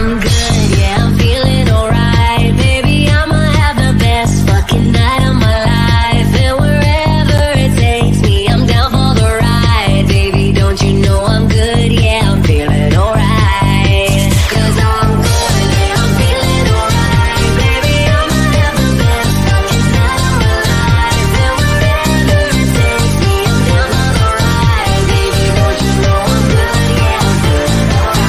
I'm good, yeah, I'm feeling alright. Baby, I'ma have the best fucking night of my life. And wherever it takes me, I'm down for the ride. Baby, don't you know I'm good, yeah, I'm feeling alright. 'Cause I'm good, yeah, I'm feeling alright. Baby, I'ma have the best fucking night of my life. And wherever it takes me, I'm down for the ride. Baby, don't you know I'm good, yeah, I'm feeling alright.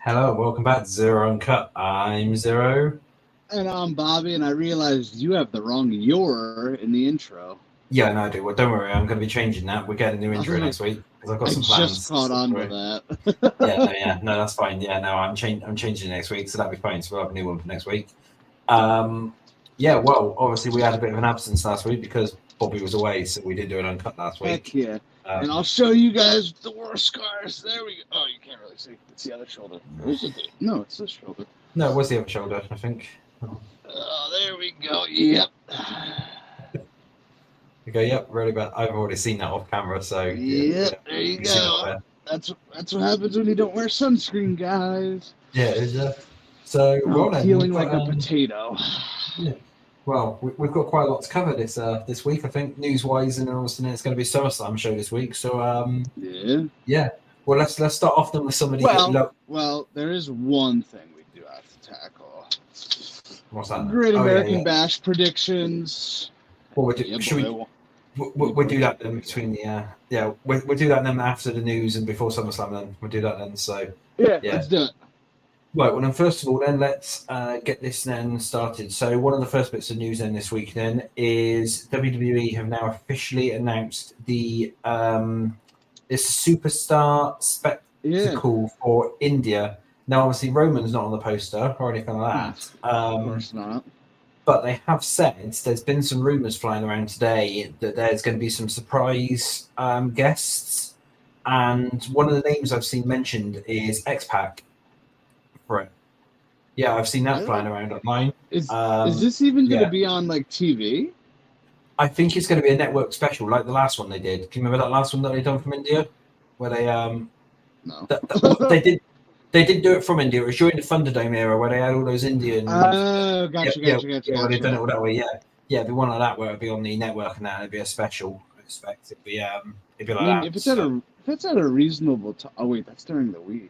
Hello, welcome back to Xero Uncut. I'm Xero. And I'm Bobby, and I realized you have the wrong "your" in the intro. Yeah, no, I do. Well, don't worry, I'm going to be changing that. We're getting a new intro next week because I've got I some plans. just caught on to that. No, that's fine. Yeah, no, I'm changing it next week, so that'll be fine. So we'll have a new one for next week. Well, obviously we had a bit of an absence last week because Bobby was away, so we didn't do an uncut last week. Heck yeah. And I'll show you guys the worst scars. There we go. Oh, you can't really see. It's the other shoulder. No, it's this shoulder. No, it was the other shoulder, I think. Oh, there we go. Yep. Okay, yep, really bad. I've already seen that off camera, so Yep, there you go. That's what happens when you don't wear sunscreen, guys. Yeah, so well, I'm feeling like a potato. Yeah. Well, we've got quite a lot to cover this week, I think, news-wise, and also it's going to be SummerSlam show this week. So yeah. Well, let's start off then with somebody. Well, there is one thing we do have to tackle. What's that? Great American Bash predictions. Well, we'll do that then between the we'll do that then after the news and before SummerSlam. Then we'll do that then. So yeah, let's do it. Right, well then first of all then let's get this then started. So one of the first bits of news then this week then is WWE have now officially announced the this superstar spectacle for India. Now obviously Roman's not on the poster or anything like that. Of course not. But they have said there's been some rumours flying around today that there's going to be some surprise guests, and one of the names I've seen mentioned is X-Pac. For it. Yeah, I've seen that flying around online. Is this even going to be on like TV? I think it's going to be a network special, like the last one they did. Do you remember that last one that they done from India, where they no, they did do it from India. It was during the Thunderdome era where they had all those Indian. Oh, gotcha. Well, they've done it all that way. Yeah, it'd be one like that where it'd be on the network and that it'd be a special. I expect it'd be like that. If it's at a reasonable time. Oh wait, that's during the week.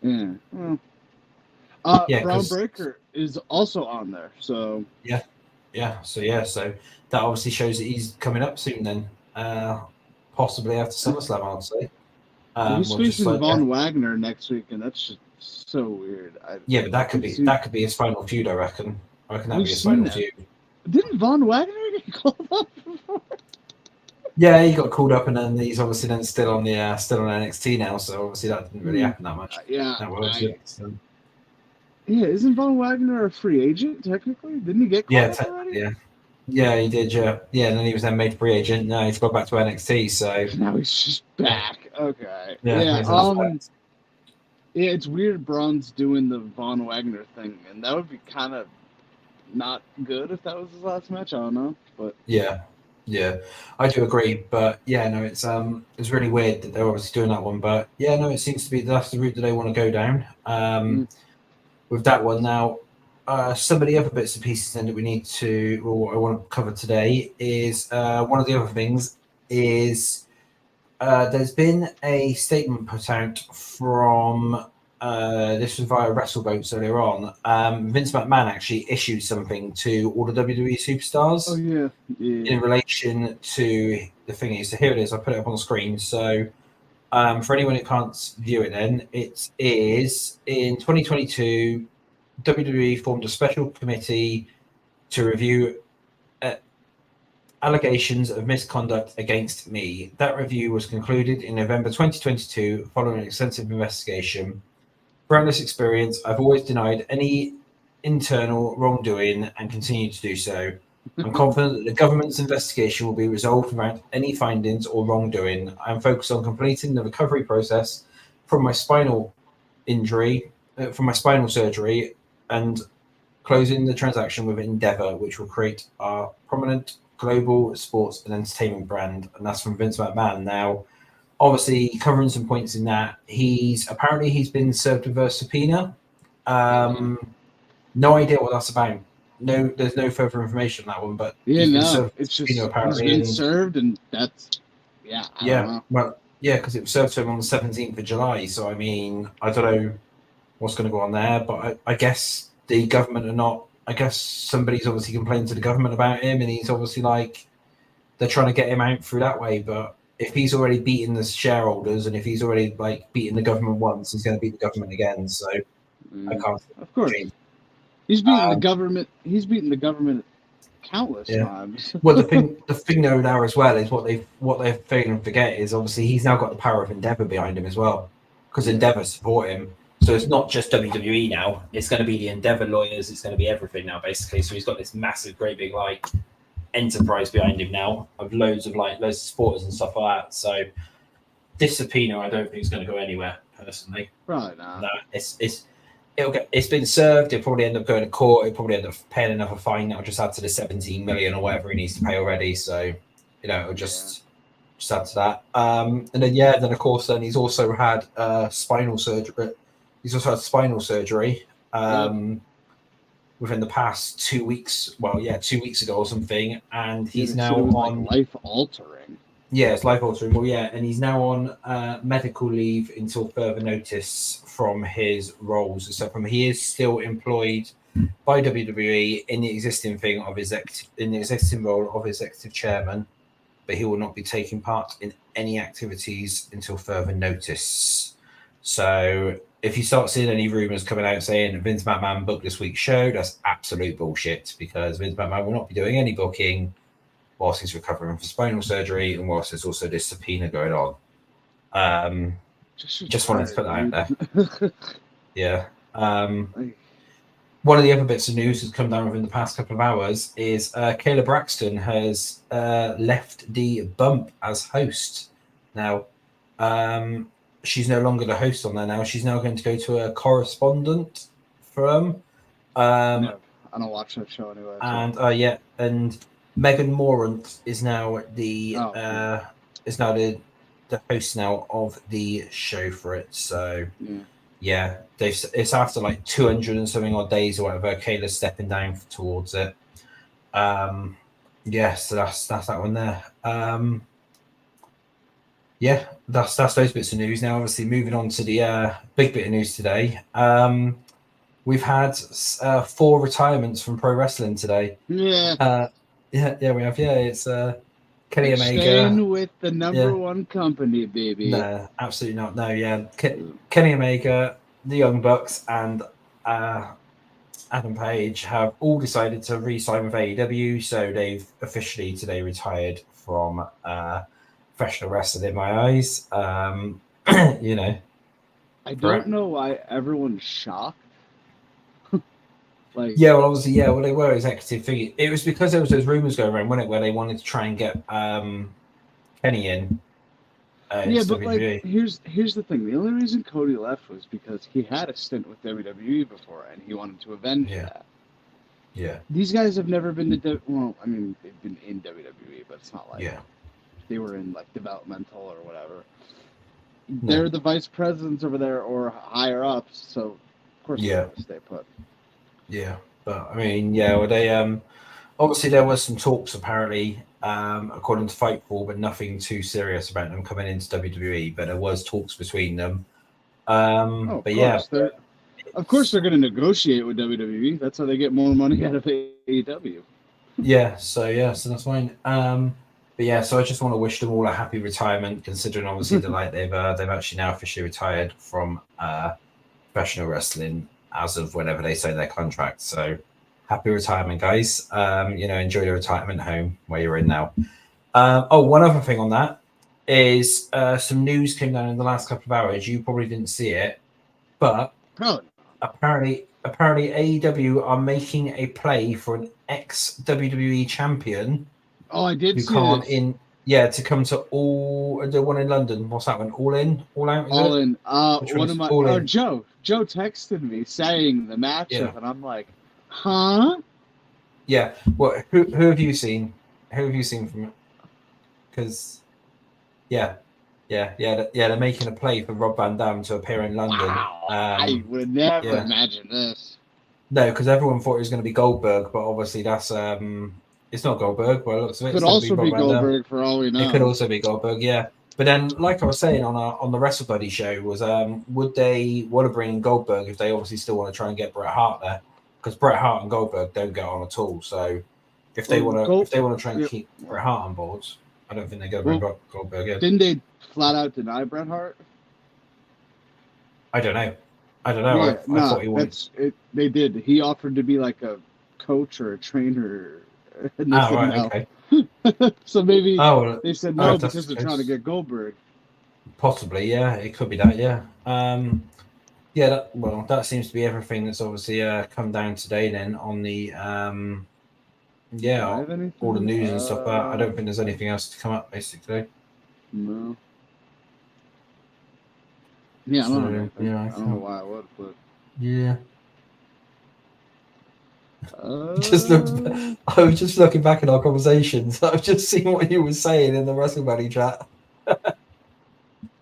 Yeah. Well, Braun Breaker is also on there, so So that obviously shows that he's coming up soon. Then, possibly after SummerSlam, I would say. He's facing Von Wagner next week, and that's just so weird. But that could be his final feud. I reckon that'd be his final feud. Didn't Von Wagner get called up before? Yeah, he got called up, and then he's obviously then still on NXT now. So obviously that didn't really happen that much. Isn't Von Wagner a free agent technically? Didn't he get called up already? Yeah, he did. Yeah, and then he was then made free agent. No, he's got back to NXT. So now he's just back. Okay. It's weird. Braun's doing the Von Wagner thing, and that would be kind of not good if that was his last match. I don't know, but yeah, I do agree, but it's really weird that they're obviously doing that one, but it seems to be that's the route that they want to go down. With that one now, some of the other bits and pieces then that we need to, or what I want to cover today is one of the other things is there's been a statement put out from this was via WrestleVotes earlier on. Vince McMahon actually issued something to all the WWE superstars. Oh yeah. In relation to the thingy. So here it is. I put it up on the screen. So for anyone who can't view it, then it is in 2022. WWE formed a special committee to review allegations of misconduct against me. That review was concluded in November 2022 following an extensive investigation. Throughout this experience, I've always denied any internal wrongdoing and continue to do so. I'm confident that the government's investigation will be resolved without any findings or wrongdoing. I'm focused on completing the recovery process from my spinal injury, from my spinal surgery, and closing the transaction with Endeavour, which will create our prominent global sports and entertainment brand, and that's from Vince McMahon. Now, obviously, covering some points in that, he's been served with a subpoena. No idea what that's about. No, there's no further information on that one, but he's been served with it's a just subpoena apparently. he's been served, and that's I don't know. Well, yeah, because it was served to him on the 17th of July. So I mean, I don't know what's going to go on there, but I guess the government are not. I guess somebody's obviously complained to the government about him, and he's obviously like they're trying to get him out through that way. But if he's already beaten the shareholders, and if he's already like beaten the government once, he's going to beat the government again. So I can't. Of course, he's beaten the government. He's beaten the government countless times. Well, the thing though now as well is what they're failing to forget is obviously he's now got the power of Endeavour behind him as well, because Endeavour support him. So it's not just WWE now; it's going to be the Endeavour lawyers. It's going to be everything now, basically. So he's got this massive, great big like enterprise behind him now of loads of supporters and stuff like that. So this subpoena, I don't think is going to go anywhere personally. Probably not. No, it's been served. It'll probably end up going to court. It'll probably end up paying another fine that'll just add to the 17 million or whatever he needs to pay already. So, it'll just add to that. And then of course, then he's also had spinal surgery. He's also had spinal surgery within the past 2 weeks. Well, 2 weeks ago or something. And he's now on life altering. Yeah, it's life altering. Well, and he's now on medical leave until further notice from his roles. So he is still employed by WWE in the existing thing of in the existing role of executive chairman, but he will not be taking part in any activities until further notice. So if you start seeing any rumors coming out saying Vince McMahon booked this week's show, that's absolute bullshit, because Vince McMahon will not be doing any booking whilst he's recovering from spinal surgery and whilst there's also this subpoena going on. Just wanted to put that out there. One of the other bits of news that's come down within the past couple of hours is Kayla Braxton has left the Bump as host. Now, she's no longer the host on there now. She's now going to go to a correspondent firm. I don't watch that show anyway. So. And Megan Morant is now the host now of the show for it. So it's after like 200 and something odd days or whatever. Kayla's stepping down towards it. So that's that one there. That's those bits of news. Now, obviously, moving on to the big bit of news today. We've had 4 retirements from pro wrestling today. We have. It's Kenny Omega. Staying with the number one company, baby. No, absolutely not. No, Kenny Omega, the Young Bucks, and Adam Page have all decided to re-sign with AEW. So they've officially today retired from professional wrestling in my eyes. I don't know why everyone's shocked. They were executive figures. It was because there was those rumors going around, wasn't it, where they wanted to try and get Kenny in. But here's the thing: the only reason Cody left was because he had a stint with WWE before, and he wanted to avenge that. Yeah. These guys have never been to they've been in WWE, but it's not like they were in like developmental or whatever. No. They're the vice presidents over there or higher ups, so of course they're going to stay put. Yeah, but I mean, they obviously there was some talks apparently, according to Fightful, but nothing too serious about them coming into WWE. But there was talks between them. Of course they're going to negotiate with WWE. That's how they get more money out of AEW. So that's fine. So I just want to wish them all a happy retirement, considering obviously that they've actually now officially retired from professional wrestling as of whenever they sign their contract. So happy retirement, guys. Enjoy your retirement home where you're in now. One other thing on that is some news came down in the last couple of hours. You probably didn't see it, but apparently AEW are making a play for an ex-WWE champion. Oh, I did see this. To come to all the one in London. What's that one? All in? All out? All in. Joe texted me saying the matchup, and I'm like, huh? Yeah. Well, who have you seen? Who have you seen from it? Because they're making a play for Rob Van Dam to appear in London. Wow, I would never yeah. imagine this. No, because everyone thought it was going to be Goldberg, but obviously that's it's not Goldberg. Well, it looks Could also be Goldberg for all we know. It could also be Goldberg, yeah. But then, like I was saying on the Wrestle Buddy show, was would they want to bring in Goldberg if they obviously still want to try and get Bret Hart there? Because Bret Hart and Goldberg don't get on at all. So if they want to try and keep Bret Hart on board, I don't think they're going to bring Goldberg in. Didn't they flat out deny Bret Hart? I don't know. Yeah, I thought he wanted. They did. He offered to be like a coach or a trainer. And they said no. Okay. So maybe they said no because they're trying to get Goldberg. Possibly, yeah. It could be that, yeah. That seems to be everything that's obviously come down today then on the all the news and stuff. I don't think there's anything else to come up basically. No. Yeah, I don't know. Yeah, I don't know why I would, but yeah. I was just looking back at our conversations. I was just seeing what you were saying in the Wrestle Buddy chat.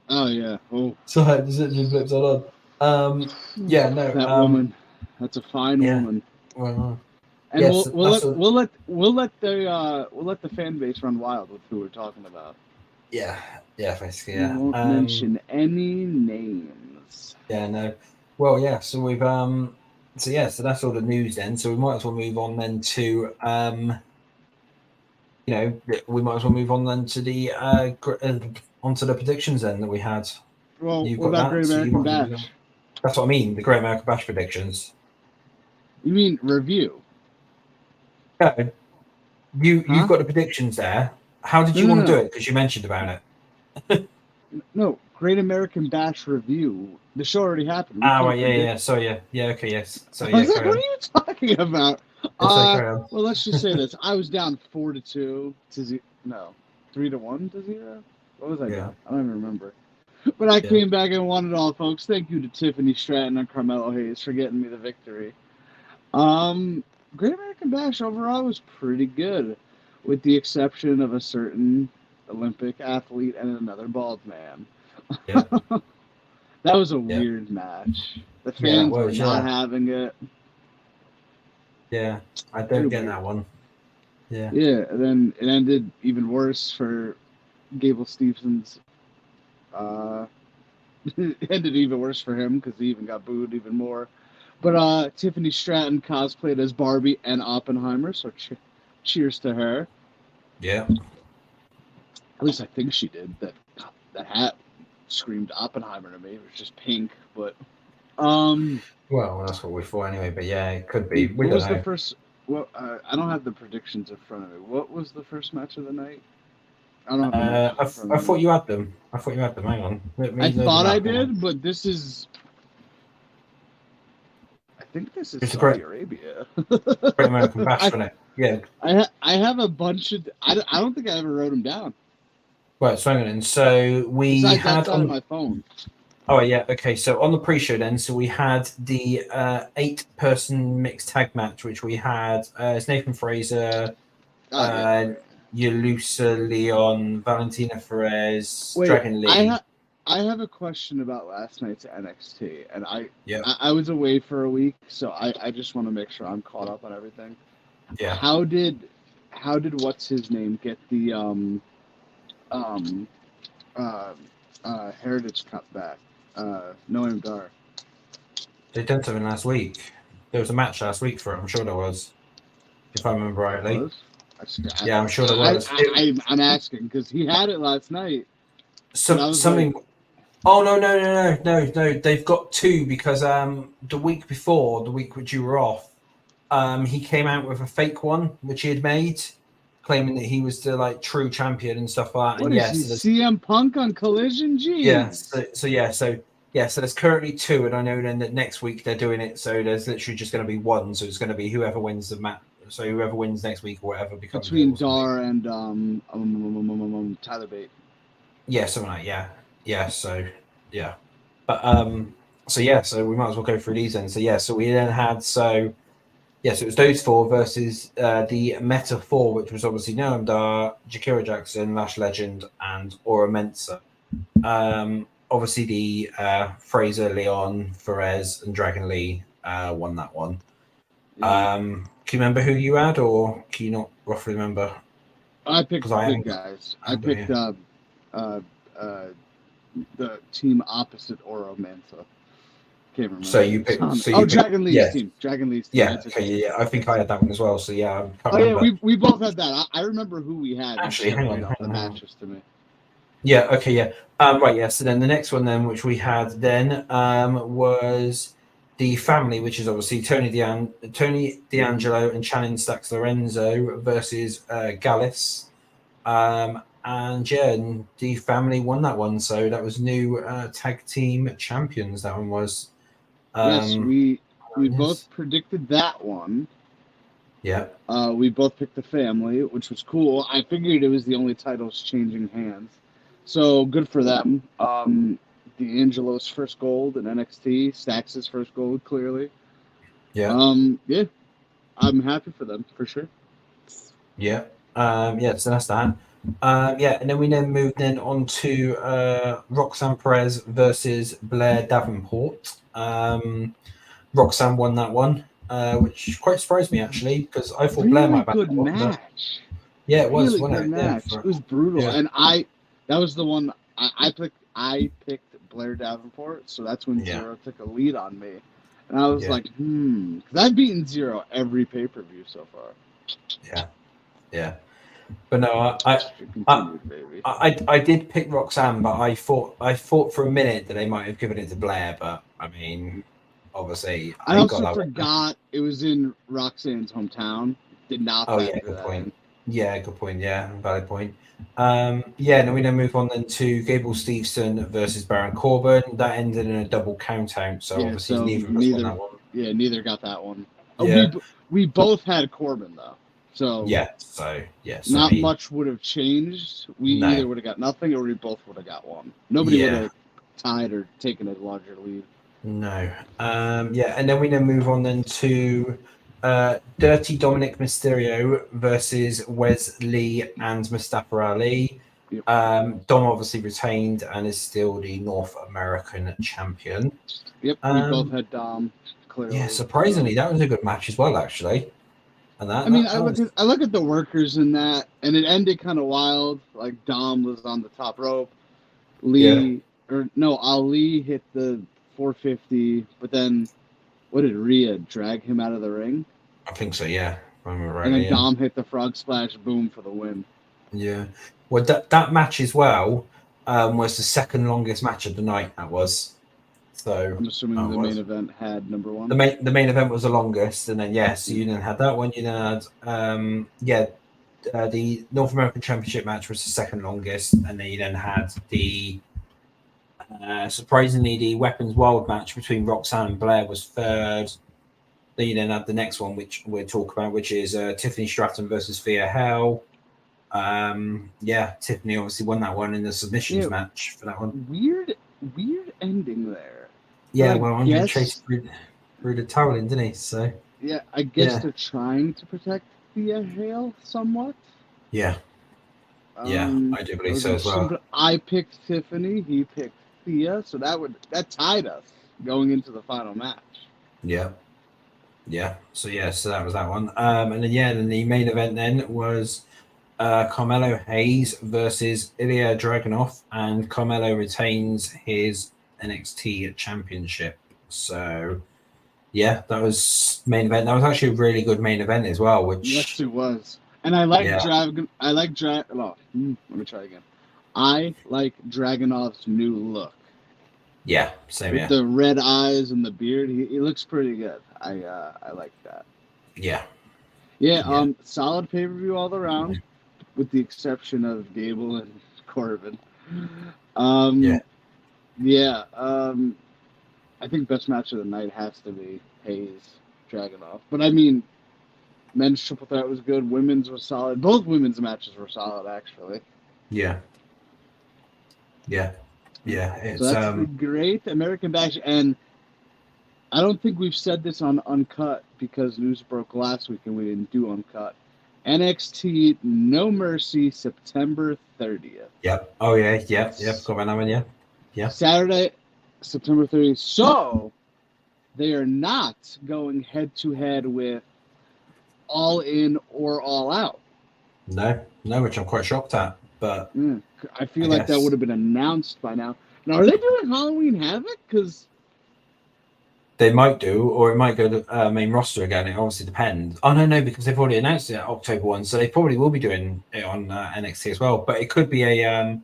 Oh yeah. Oh. So I just literally flipped it on. That woman. That's a fine woman. Well, and yes, we'll let the fan base run wild with who we're talking about. Yeah, basically, yeah. We won't mention any names. Yeah, no. Well, yeah. So we've So that's all the news then. So we might as well move on then to we might as well move on then to the onto the predictions then that we had. Well, what about Great American Bash? That's what I mean. The Great American Bash predictions. You mean review? Yeah. You've got the predictions there. How did you want to do it? Because you mentioned about it. No, Great American Bash review. The show already happened. Yeah. So yeah. Okay, yes. So yeah. What are you talking about? Well, let's just say this. I was down 4-2 to 3-1 to 0. What was I doing? I don't even remember. But I came back and won it all, folks. Thank you to Tiffany Stratton and Carmelo Hayes for getting me the victory. Great American Bash overall was pretty good, with the exception of a certain Olympic athlete and another bald man. Yeah. That was a weird match. The fans were not having it. Yeah, I don't get that one. Yeah. Yeah, and then it ended even worse for Gable Stevens. It ended even worse for him because he even got booed even more. But Tiffany Stratton cosplayed as Barbie and Oppenheimer, so cheers to her. Yeah. At least I think she did. That hat screamed Oppenheimer to me. It was just pink, but well, that's what we thought anyway. But yeah, it could be. What was the first? Well, I don't have the predictions in front of me. What was the first match of the night? I don't have. I thought you had them. Hang on. I thought I did, but this is. I think this is Saudi Arabia. Great American Bash, isn't it? Yeah. I have a bunch of. I don't think I ever wrote them down. Right, so hang on. So we had on my phone. Oh yeah, okay. So on the pre-show then, so we had the 8-person mixed tag match, which we had it's Nathan Fraser, Yalusa Leon, Valentina Perez, Dragon Lee. I have a question about last night's NXT, and I was away for a week, so I just want to make sure I'm caught up on everything. Yeah. How did what's his name get the Heritage Cup back? Noam Dar. They done something last week. There was a match last week for it. I'm sure there was, if I remember rightly. Yeah, I'm sure there was. I'm asking because he had it last night. Something. Like, oh no! They've got 2 because the week before, the week which you were off, he came out with a fake one which he had made, claiming that he was the true champion and stuff like that. What is he, CM Punk on Collision? Jeez. Yeah. So there's currently 2, and I know then that next week they're doing it. So there's literally just going to be 1. So it's going to be whoever wins the match. So whoever wins next week or whatever becomes between Dar and Tyler Bate. Yeah, something like yeah. So yeah, but so we might as well go through these then. So we then had Yes, it was those four versus the Meta Four, which was obviously Noam Dar, Jakira Jackson, Lash Legend, and Aura Mensa. Obviously, the Fraser, Leon, Ferez, and Dragon Lee won that one. Yeah. Can you remember who you had, or can you not roughly remember? I picked 'Cause I good am- guys. I I am, picked yeah. the team opposite Oro Mensa. Can't remember. So you picked. Dragon Lee's Yeah, team. Dragon Lee's team. yeah, That's it. okay, yeah. I think I had that one as well. So yeah, I can't Oh yeah, remember. we both had that. I remember who we had. Actually, You just hang gotta on, read off hang the on, hang on. matches to me. Yeah, okay, yeah. Right, yeah. So then the next one then, which we had then, was the family, which is obviously Tony D'Angelo and Channing Stacks Lorenzo versus Gallus. And yeah, and the family won that one. So that was new tag team champions. That one was. Yes, we yes. both predicted that one. Yeah. We both picked the family, which was cool. I figured it was the only titles changing hands, so good for them. D'Angelo's first gold in NXT, Stacks' first gold, clearly. Yeah. Yeah, I'm happy for them for sure. Yeah. Yeah. So that's that. Yeah, and then we moved on to Roxanne Perez versus Blair Davenport. Roxanne won that one, which quite surprised me actually because I thought Blair Really might have good won, but match. yeah, it was, Really wasn't good it? Yeah, match. It was brutal, yeah. and that was the one I picked. I picked Blair Davenport, so that's when Yeah. Xero took a lead on me, and I was Yeah. like, because I've beaten Xero every pay-per-view so far. Yeah, yeah. But no, Continued, baby. I did pick Roxanne, but I thought for a minute that they might have given it to Blair, but I mean, obviously, I also forgot it was in Roxanne's hometown. Did not. Oh yeah, good point. Yeah, good point. Yeah, valid point. Yeah, and then we move on then to Gable Steveson versus Baron Corbin. That ended in a double count out, so Yeah, obviously so neither of us won that one. Yeah, neither got that one. Yeah. We both had Corbin though, so yeah, so yeah, not much would have changed. We either would have got nothing, or we both would have got one. Nobody would have tied or taken a larger lead. No. Yeah, and then we move on then to Dirty Dominic Mysterio versus Wesley and Mustafa Ali. Yep. Dom obviously retained and is still the North American champion. Yep, we both had Dom. Clearly. Yeah, surprisingly, that was a good match as well, actually. And that, I look at the workers in that, and it ended kind of wild. Like Dom was on the top rope, Ali hit the 450, but then what did Rhea drag him out of the ring? I think so, yeah. Right, and then Dom hit the frog splash, boom, for the win. Yeah. Well, that match as well was the second longest match of the night. That was. So I'm assuming the main event had number one. The main event was the longest, and then so you then had that one. You then had the North American Championship match was the second longest, and then you then had the surprisingly the Weapons Wild match between Roxanne and Blair was third. Then you then had the next one, which we'll talk about, which is Tiffany Stratton versus Thea Hale. Tiffany obviously won that one in the submissions match for that one. Weird ending there. Yeah, well, Andre chased through the toweling, didn't he? So yeah, I guess they're trying to protect Thea Hale somewhat. Yeah. I do believe so as well. I picked Tiffany, he picked Thea, so that tied us going into the final match. Yeah. So that was that one. And then the main event then was Carmelo Hayes versus Ilya Dragunov, and Carmelo retains his NXT championship. So that was main event. That was actually a really good main event as well. Which yes, it was. And I like Dragon. let me try again. I like Dragunov's new look. Yeah, same with the red eyes and the beard. He looks pretty good. I like that. Yeah. Solid pay-per-view all around, with the exception of Gable and Corbin. I think best match of the night has to be Hayes Dragunov. But I mean, men's triple threat was good. Women's was solid. Both women's matches were solid, actually. Yeah. It's so that's the Great American Bash, and I don't think we've said this on Uncut because news broke last week and we didn't do Uncut. NXT No Mercy, September 30th. Yep. Oh yeah. Yep. Got that one. Yeah. Yeah. Saturday, September 30th. So they are not going head to head with All In or All Out. No, which I'm quite shocked at. But I feel like that would have been announced by now. Now, are they doing Halloween Havoc? Because they might do, or it might go to main roster again. It obviously depends. Oh no, because they've already announced it at October 1, so they probably will be doing it on NXT as well. But it could be a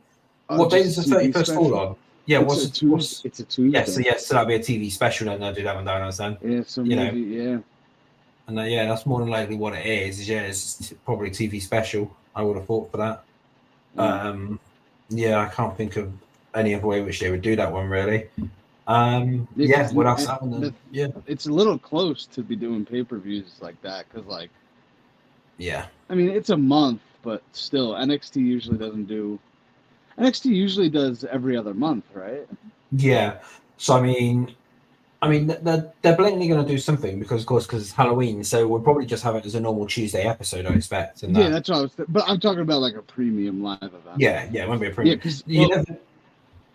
what day is the 31st fall on? Yeah, it's a Tuesday. It's a Tuesday. So that'll be a TV special, and they'll do that one down as then. Yeah, so maybe, yeah. And that's more than likely what it is. Yeah, it's probably TV special. I would have thought for that. I can't think of any other way which they would do that one really. What else happened? Yeah, it's a little close to be doing pay-per-views like that because, like, yeah, I mean it's a month, but still, NXT usually does every other month, right? Yeah. So I mean, they're blatantly going to do something because it's Halloween, so we'll probably just have it as a normal Tuesday episode, I expect. And that's what I was. But I'm talking about like a premium live event. Yeah, it won't be a premium. Yeah, because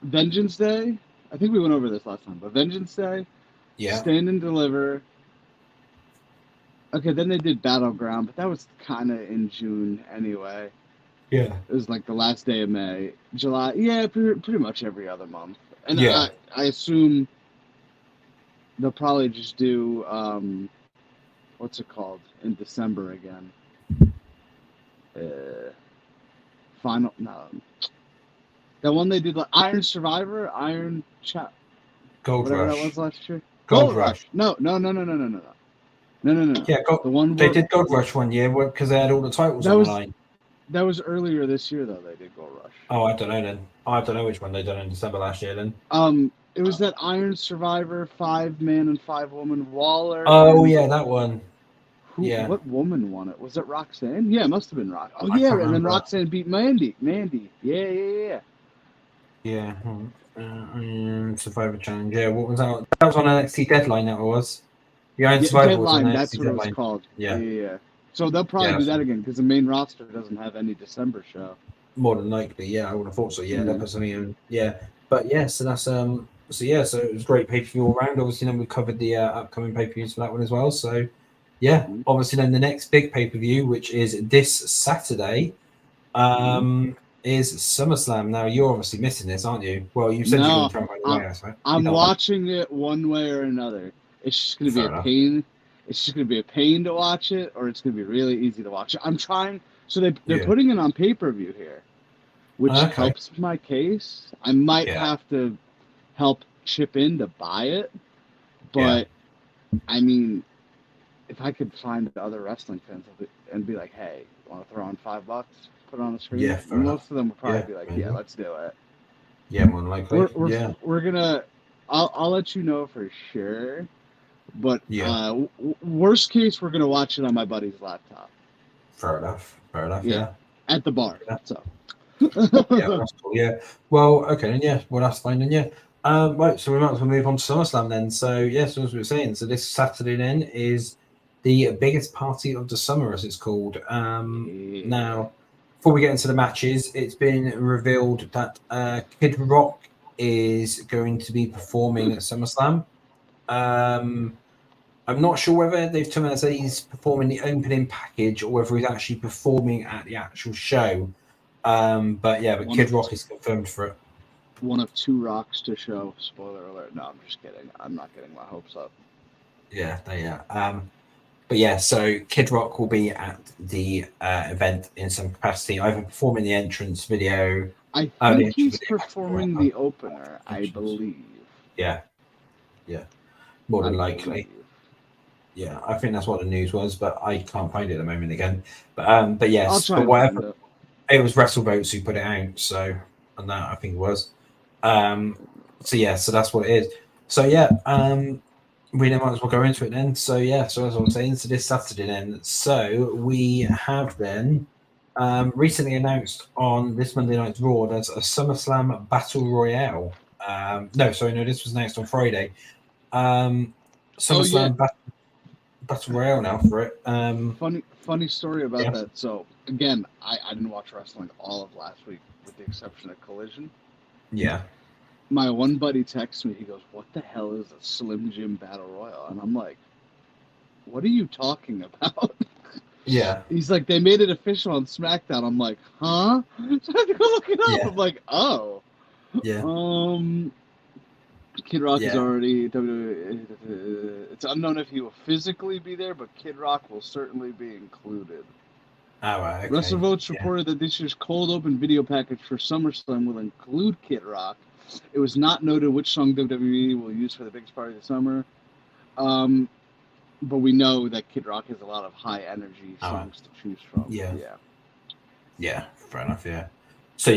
Vengeance Day. I think we went over this last time, but Vengeance Day. Yeah. Stand and Deliver. Okay, then they did Battleground, but that was kind of in June anyway. Yeah. It was like the last day of May, July. Yeah, pretty much every other month. And I assume they'll probably just do what's it called in December again? The one they did like Iron Survivor, Gold whatever Rush. That was last year. Gold Rush. No. Yeah, the one they did Gold Rush one year because they had all the titles on the line. That was earlier this year though. They did Gold Rush. Oh, I don't know then. I don't know which one they done in December last year then. It was that Iron Survivor 5-man and 5-woman Waller. Oh yeah, that one. What woman won it? Was it Roxanne? Yeah, it must have been Roxanne. Oh yeah, and then Roxanne beat Mandy. Yeah. Yeah. Survivor Challenge. Yeah, what was that? That was on NXT Deadline. That was. Yeah, Survivor Deadline. Was on that's NXT what Deadline. it was called. Yeah. So they'll probably do that again because the main roster doesn't have any December show. More than likely, yeah. I would have thought so. Yeah, that was something. Yeah, but yeah. So that's So it was great pay-per-view all round. Obviously, then we covered the upcoming pay-per-views for that one as well. So. Yeah, obviously then the next big pay-per-view, which is this Saturday, is SummerSlam. Now, you're obviously missing this, aren't you? Well, you said you're going to try and find the way out, right? I'm watching it one way or another. It's just going to be a pain. It's just going to be a pain to watch it, or it's going to be really easy to watch it. I'm trying. So they're putting it on pay-per-view here, which helps my case. I might have to help chip in to buy it, but, I mean... If I could find other wrestling fans and be like, "Hey, want to throw on $5? Put it on the screen." Yeah, most of them would probably be like, "Yeah, let's do it." Yeah, more than likely. We're gonna. I'll let you know for sure. But worst case, we're gonna watch it on my buddy's laptop. Fair enough. Yeah. At the bar. So. That's cool. Yeah. Well, okay, then. Well, that's fine then. Yeah. Right. So we might as well move on to SummerSlam then. So so as we were saying, so this Saturday then is the biggest party of the summer, as it's called. Now, before we get into the matches, it's been revealed that Kid Rock is going to be performing at SummerSlam. I'm not sure whether they've told us that he's performing the opening package or whether he's actually performing at the actual show. But Kid Rock is confirmed for it. One of 2 Rocks to show. Spoiler alert. No, I'm just kidding. I'm not getting my hopes up. So Kid Rock will be at the event in some capacity, either performing the entrance video. I think he's performing the opener, I believe. Yeah. More than likely. Yeah, I think that's what the news was, but I can't find it at the moment again. But yes, but whatever. It was WrestleVotes who put it out, so and that I think it was. So that's what it is. So we might as well go into it then. So as I was saying, so this Saturday then. So we have then recently announced on this Monday Night's Raw there's a SummerSlam Battle Royale. This was announced on Friday. SummerSlam Battle Royale now for it. Funny story about yeah. that. So again, I didn't watch wrestling all of last week, with the exception of Collision. Yeah. My one buddy texts me. He goes, "What the hell is a Slim Jim Battle Royal?" And I'm like, "What are you talking about?" Yeah. He's like, "They made it official on SmackDown." I'm like, "Huh?" So I had to go look it up. Yeah. I'm like, "Oh." Yeah. Kid Rock is Yeah. already. It's unknown if he will physically be there, but Kid Rock will certainly be included. Oh, right, okay. WrestleVotes Yeah. reported that this year's cold open video package for SummerSlam will include Kid Rock. It was not noted which song WWE will use for the biggest party of the summer. But we know that Kid Rock has a lot of high energy songs to choose from. Yeah. Yeah, fair enough, yeah. So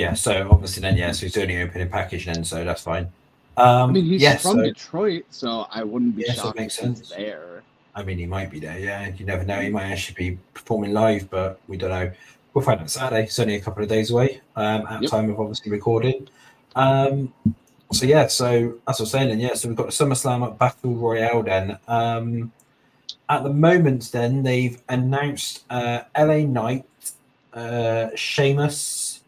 obviously then, so he's doing the opening package then, so that's fine. I mean, he's from Detroit, so I wouldn't be shocked if he's there. I mean, he might be there, yeah. You never know. He might actually be performing live, but we don't know. We'll find out Saturday. It's only a couple of days away at time of obviously recording. So as I was saying then, so we've got the SummerSlam Battle Royale then. At the moment then, they've announced LA Knight, Sheamus,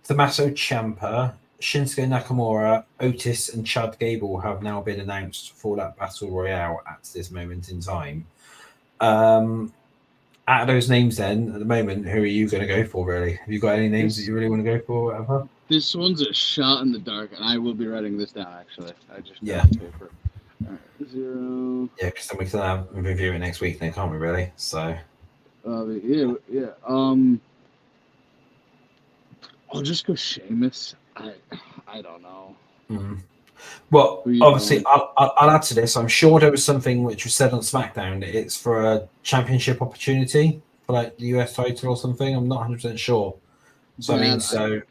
Tommaso Ciampa, Shinsuke Nakamura, Otis, and Chad Gable have now been announced for that Battle Royale at this moment in time. Out of those names then, at the moment, who are you going to go for, really? Have you got any names that you really want to go for, or whatever? This one's a shot in the dark, and I will be writing this down, actually. I just got the paper. All right, Xero. Yeah, because then we can review it next week, then, can't we, really? So. Yeah. I'll just go Sheamus. I don't know. Mm. Well, obviously, I'll add to this. I'm sure there was something which was said on SmackDown that it's for a championship opportunity for like the US title or something. I'm not 100% sure. So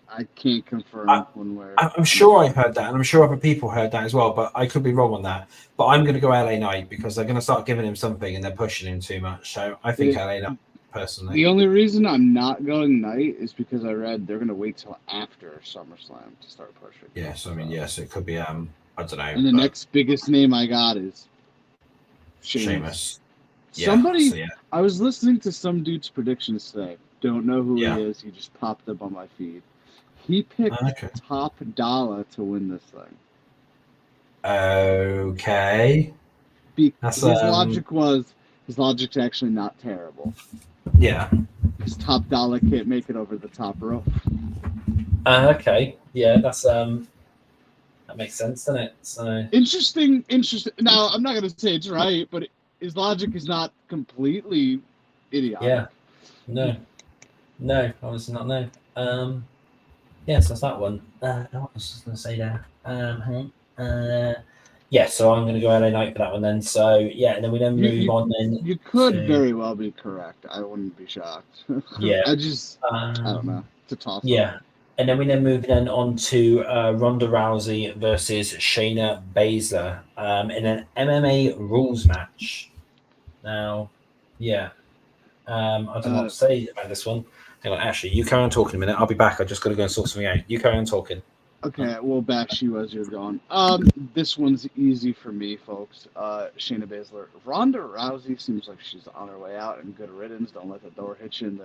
I can't confirm one way. I'm sure I heard that, and I'm sure other people heard that as well. But I could be wrong on that. But I'm going to go LA Knight because they're going to start giving him something, and they're pushing him too much. So I think LA Knight. Personally. The only reason I'm not going Knight is because I read they're going to wait till after SummerSlam to start pushing. Yeah, so I mean, so it could be, I don't know. And the next biggest name I got is Sheamus. Somebody, I was listening to some dude's predictions today. Don't know who he is. He just popped up on my feed. He picked Top Dollar to win this thing. Okay. His logic's actually not terrible. Yeah. His Top Dollar can't make it over the top rope. Okay. Yeah, that's that makes sense, doesn't it? So interesting. Now, I'm not going to say it's right, but his logic is not completely idiotic. Yeah. No, obviously not. No. Yes, that's that one. What was I going to say there? So I'm going to go LA Knight for that one then. So, and then we move on then. You could very well be correct. I wouldn't be shocked. Yeah. I don't know. It's a toss-up. Yeah. And then we move on to Ronda Rousey versus Shayna Baszler in an MMA rules match. Now, I don't know what to say about this one. Hang on, Ashley, you carry on talking a minute. I'll be back. I just got to go and sort something out. You carry on talking. Okay, we'll bash you as you're gone. This one's easy for me, folks. Shayna Baszler. Ronda Rousey seems like she's on her way out, and good riddance. Don't let the door hit you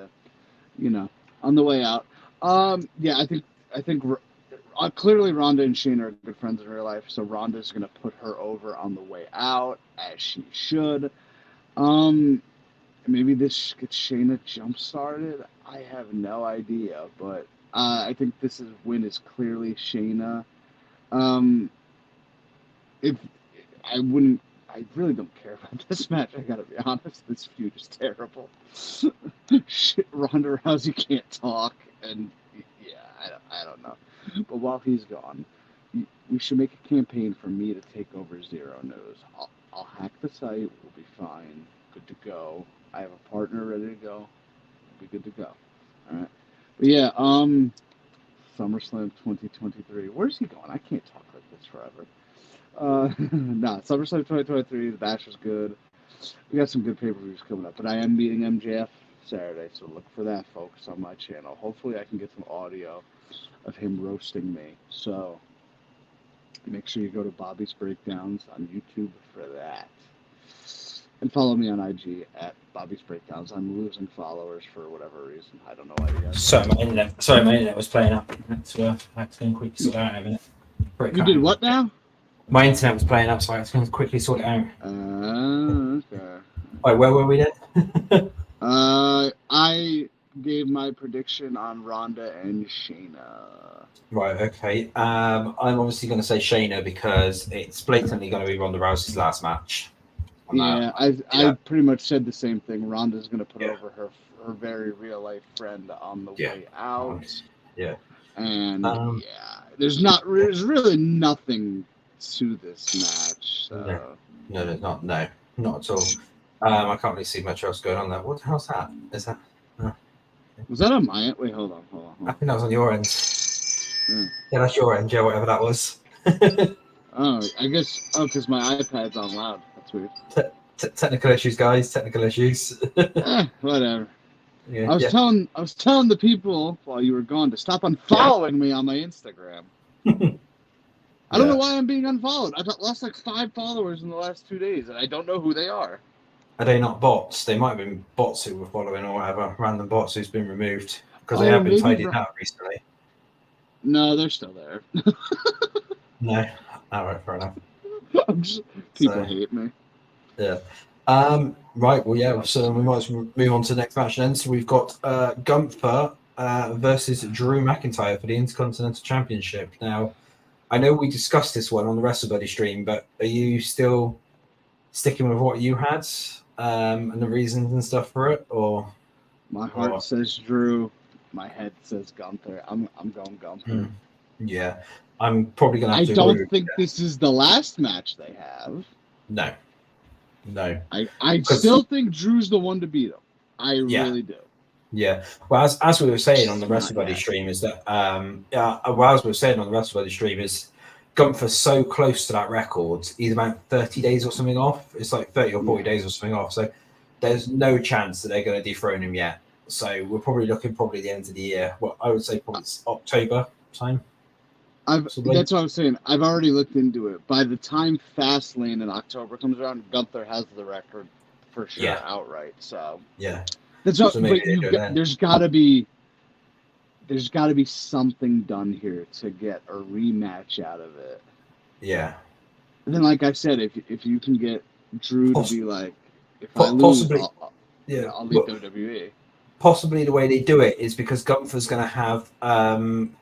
on the way out. I think clearly Ronda and Shayna are good friends in real life, so Ronda's gonna put her over on the way out, as she should. Maybe this gets Shayna jump started. I have no idea, but I think this win is clearly Shayna. I really don't care about this match. I gotta be honest. This feud is terrible. Ronda Rousey can't talk, and I don't know. But while he's gone, we should make a campaign for me to take over Xero News. I'll hack the site. We'll be fine. Good to go. I have a partner ready to go. We'll be good to go. All right. But SummerSlam 2023. Where's he going? I can't talk like this forever. SummerSlam 2023. The Bash was good. We got some good pay-per-views coming up. But I am meeting MJF Saturday, so look for that, folks, on my channel. Hopefully I can get some audio of him roasting me. So make sure you go to Bobby's Breakdowns on YouTube for that. And follow me on IG at Bobby's Breakdowns. I'm losing followers for whatever reason. I don't know why you guys. Sorry, my internet was playing up. I had to go and quickly sort it out in a minute. You did what now? My internet was playing up, so I had to go and quickly sort it out. Okay. Wait, where were we then? I gave my prediction on Ronda and Shayna. Right, okay. I'm obviously going to say Shayna because it's blatantly going to be Ronda Rousey's last match. Yeah, I pretty much said the same thing. Ronda's going to put over her very real life friend on the way out. Yeah. And there's really nothing to this match. So. No, there's not. No, not at all. I can't really see much else going on there. What the hell's that? Is that? Was that on my end? Wait, hold on. I think that was on your end. Yeah, that's your end, Joe. Whatever that was. Oh, I guess. Oh, because my iPad's on loud. That's weird. Technical issues, guys. Technical issues. Whatever. Yeah, I was telling the people while you were gone to stop unfollowing me on my Instagram. I don't know why I'm being unfollowed. I've lost like 5 followers in the last 2 days, and I don't know who they are. Are they not bots? They might have been bots who were following or whatever. Random bots who's been removed because they have been tidied out recently. No, they're still there. No. All right, fair enough. People hate me. Yeah. Right. Well, yeah. So we might as well move on to the next match then. So we've got Gunther versus Drew McIntyre for the Intercontinental Championship. Now, I know we discussed this one on the WrestleBuddy stream, but are you still sticking with what you had and the reasons and stuff for it, or? My heart says Drew. My head says Gunther. I'm going Gunther. Yeah. I'm probably going to have to. I don't think this is the last match they have. No. I still think Drew's the one to beat him. I really do. Yeah. Well, as we were saying on the WrestleBuddy stream is that as we were saying on the WrestleBuddy stream is Gunther's so close to that record. He's about 30 days or something off. It's like 30 or 40 days or something off. So there's no chance that they're going to dethrone him yet. So we're probably looking the end of the year. Well, I would say probably October time. That's what I was saying. I've already looked into it. By the time Fastlane in October comes around, Gunther has the record for sure outright. So that's what. But there's got to be something done here to get a rematch out of it. Yeah. And then, like I said, if you can get Drew to be like, if I lose, I'll leave WWE. Possibly the way they do it is because Gunther's going to have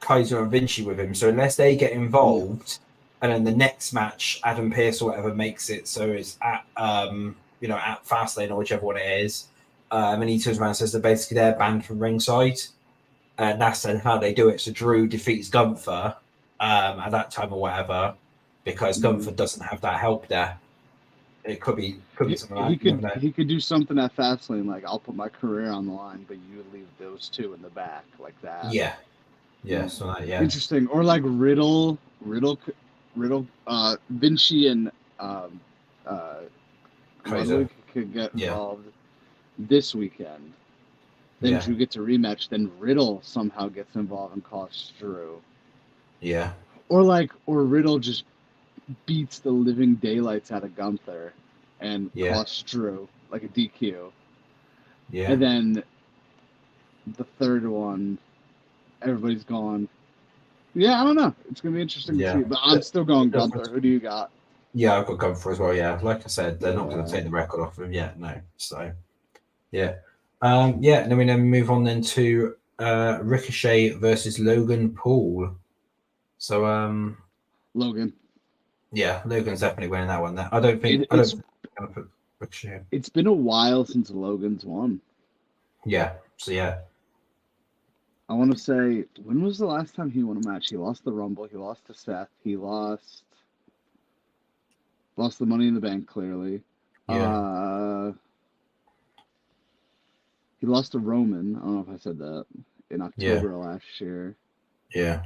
Kaiser and Vinci with him. So unless they get involved, and then the next match, Adam Pearce or whatever makes it so it's at at Fastlane or whichever one it is, and he turns around and says they're banned from ringside, and that's then how they do it. So Drew defeats Gunther at that time or whatever because Gunther doesn't have that help there. It could be something like that. He could do something at Fastlane, like I'll put my career on the line, but you leave those two in the back, like that. Yeah. So interesting. Or like Riddle, Vinci and Kaiser could get involved this weekend. Then Drew gets a rematch. Then Riddle somehow gets involved and costs Drew. Yeah. Or Riddle just beats the living daylights out of Gunther and costs Drew like a DQ. Yeah. And then the third one, everybody's gone. Yeah, I don't know. It's gonna be interesting to see. But I'm still going Gunther. Who do you got? Yeah, I've got Gunther as well. Yeah, like I said, they're not going to take the record off of him yet. No. So, and then we move on then to Ricochet versus Logan Paul. So, Logan. Yeah, Logan's definitely winning that one. I don't think I'm gonna put Ricochet. It's been a while since Logan's won. Yeah. So I want to say, when was the last time he won a match? He lost the Rumble. He lost to Seth. He lost the Money in the Bank. Clearly. Yeah. He lost to Roman. I don't know if I said that in October of last year. Yeah.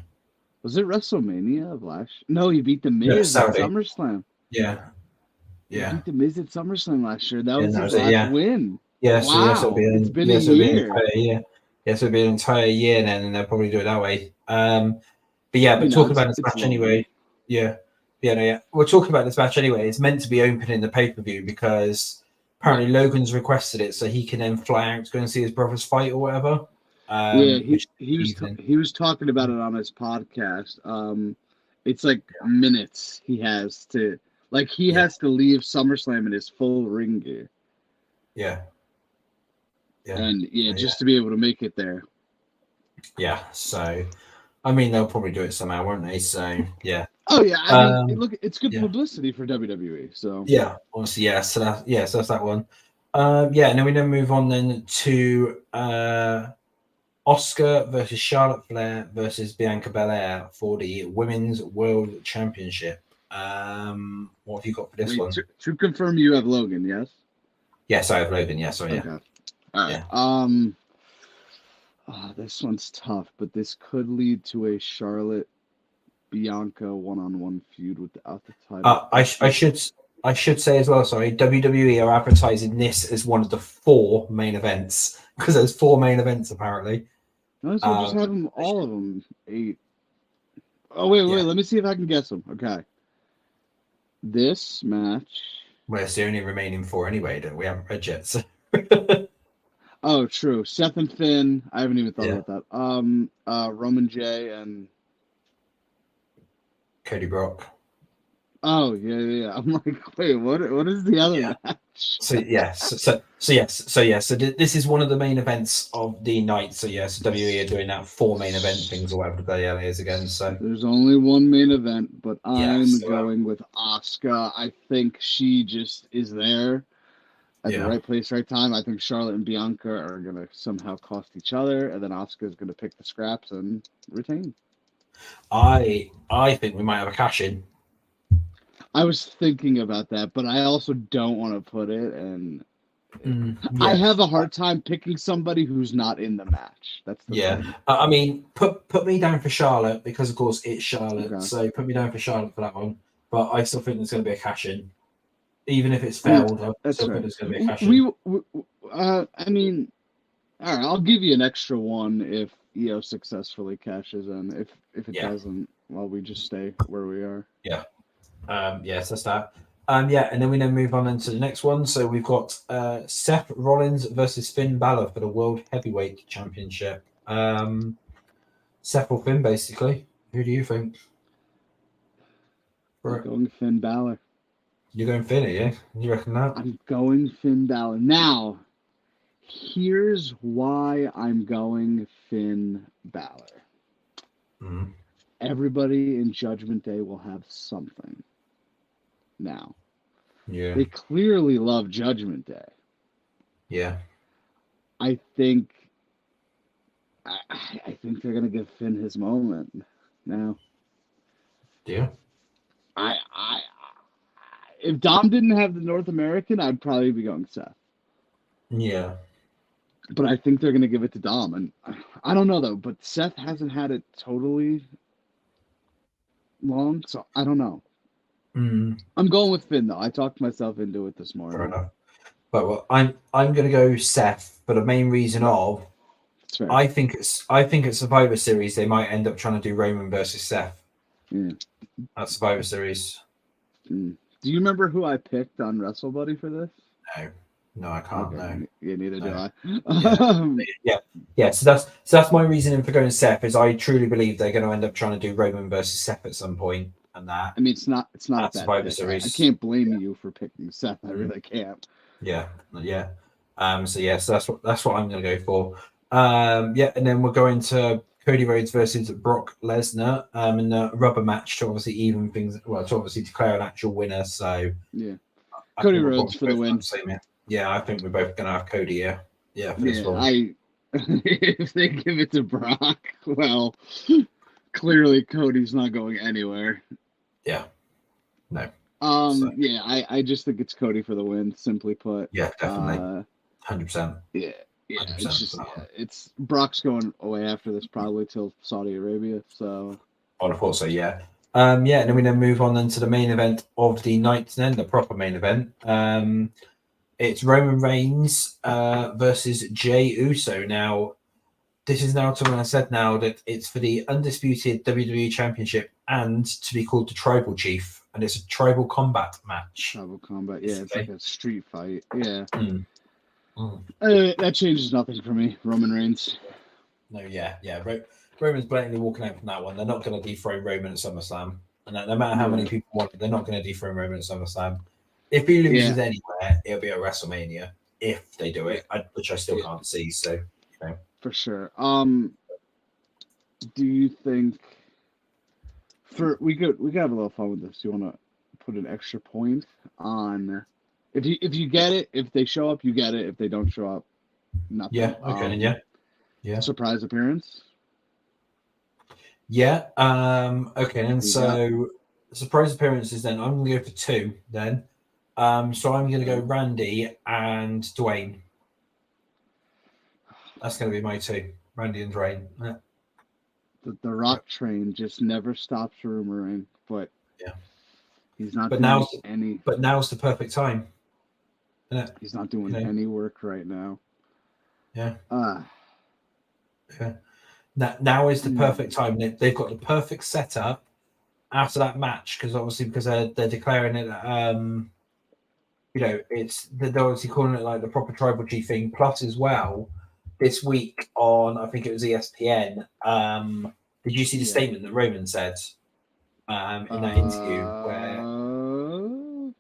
Was it WrestleMania of last year? No, he beat The Miz at SummerSlam. Yeah. He beat The Miz at SummerSlam last year. That was his last win. Yeah, wow. So it's been a year. So it'll be an entire year then, and they'll probably do it that way. But talking about this match anyway. Yeah. Yeah, no, yeah. We're talking about this match anyway. It's meant to be opening the pay-per-view because apparently Logan's requested it so he can then fly out to go and see his brother's fight or whatever. Yeah, Which he was talking about it on his podcast. It's like minutes he has to he has to leave SummerSlam in his full ring gear. Yeah. And just to be able to make it there. Yeah, so I mean they'll probably do it somehow, won't they? So yeah. Oh yeah, I mean look, it's good yeah. publicity for WWE. So yeah, honestly, yeah. So that's that one. Yeah, and then we then move on then to Oscar versus Charlotte Flair versus Bianca Belair for the Women's World Championship. What have you got for this one? To confirm, you have Logan, yes? Yes, I have Logan. Yes, yeah. Okay. All right. Yeah. This one's tough, but this could lead to a Charlotte Bianca one-on-one feud without the title. I should say as well. Sorry, WWE are advertising this as one of the 4 main events because there's 4 main events apparently. No, so just have them, all of them 8. Oh wait, let me see if I can guess them. Okay. This match. Well, it's the only remaining 4 anyway that we haven't read yet. So. Oh, true. Seth and Finn. I haven't even thought about that. Roman J and Cody Brock. Oh yeah. I'm like, wait, what is the other match? So this is one of the main events of the night. So yes, WWE are doing that 4 main event things or whatever the hell it is again. So there's only one main event, but I'm going with Asuka. I think she just is there at the right place, right time. I think Charlotte and Bianca are gonna somehow cost each other, and then Asuka is gonna pick the scraps and retain. I think we might have a cash in. I was thinking about that, but I also don't want to put it, and I have a hard time picking somebody who's not in the match. That's the thing. I mean, put me down for Charlotte because, of course, it's Charlotte. Okay. So put me down for Charlotte for that one. But I still think there's going to be a cash in, even if it's failed. I still think there's going to be a cash in. I mean, all right, I'll give you an extra one if Io successfully cashes in. If it doesn't, well, we just stay where we are. Yeah. Yes, that's that. And then we then move on into the next one. So we've got Seth Rollins versus Finn Balor for the World Heavyweight Championship. Seth or Finn, basically. Who do you think? I'm going Finn Balor. You're going Finn, are you? You reckon that? I'm going Finn Balor. Now, here's why I'm going Finn Balor. Mm-hmm. Everybody in Judgment Day will have something. Now, they clearly love Judgment Day. Yeah, I think they're gonna give Finn his moment now. Yeah. If Dom didn't have the North American, I'd probably be going Seth. Yeah. But I think they're gonna give it to Dom, and I don't know though. But Seth hasn't had it totally long, so I don't know. I'm going with Finn though. I talked myself into it this morning. Fair enough. But well, I'm going to go Seth for the main reason of I think at Survivor Series they might end up trying to do Roman versus Seth. At Survivor Series. Do you remember who I picked on Wrestle Buddy for this? No, I can't. Okay. No. Yeah, neither do I. Yeah. So that's my reasoning for going Seth. Is I truly believe they're going to end up trying to do Roman versus Seth at some point, and that. I mean, it's not a Survivor Series. I can't blame you for picking Seth. I really can't. Yeah. So that's what I'm going to go for. And then we're going to Cody Rhodes versus Brock Lesnar in the rubber match to obviously even things. Well, to obviously declare an actual winner. So Cody Rhodes for the win. Yeah, I think we're both going to have Cody here. Yeah, for this one. If they give it to Brock, well, clearly Cody's not going anywhere. Yeah. No. I just think it's Cody for the win, simply put. Yeah, definitely. 100%. Yeah. Yeah, it's Brock's going away after this probably till Saudi Arabia, so. I thought so, yeah. And then we move on then to the main event of the night, then the proper main event. It's Roman Reigns versus Jey Uso. Now, this is now to when I said now that it's for the undisputed WWE Championship and to be called the Tribal Chief. and it's a tribal combat match. Tribal combat. Yeah, it's like a street fight. Yeah. Mm. That changes nothing for me. Roman Reigns. No, yeah. Roman's blatantly walking out from that one. They're not going to dethrone Roman at SummerSlam, and no matter how many people want it, they're not going to dethrone Roman at SummerSlam. If he loses anywhere, it'll be at WrestleMania if they do it, which I still can't see. So, you know. For sure. Do you think we could have a little fun with this? You want to put an extra point on if you get it, if they show up, you get it. If they don't show up, nothing. Yeah. Okay. Yeah. Surprise appearance. Yeah. Okay. And so surprise appearances. Then I'm going to go for 2. Then. So I'm going to go Randy and Dwayne. That's going to be my 2. Randy and Dwayne. Yeah. The Rock train just never stops rumoring, but he's not. But now's the perfect time. He's not doing any work right now. Yeah. Now is the perfect time. They've got the perfect setup after that match because they're declaring it. They're obviously calling it like the proper Tribal Chief thing. Plus, as well, this week on I think it was ESPN. Did you see the statement that Roman said in that interview where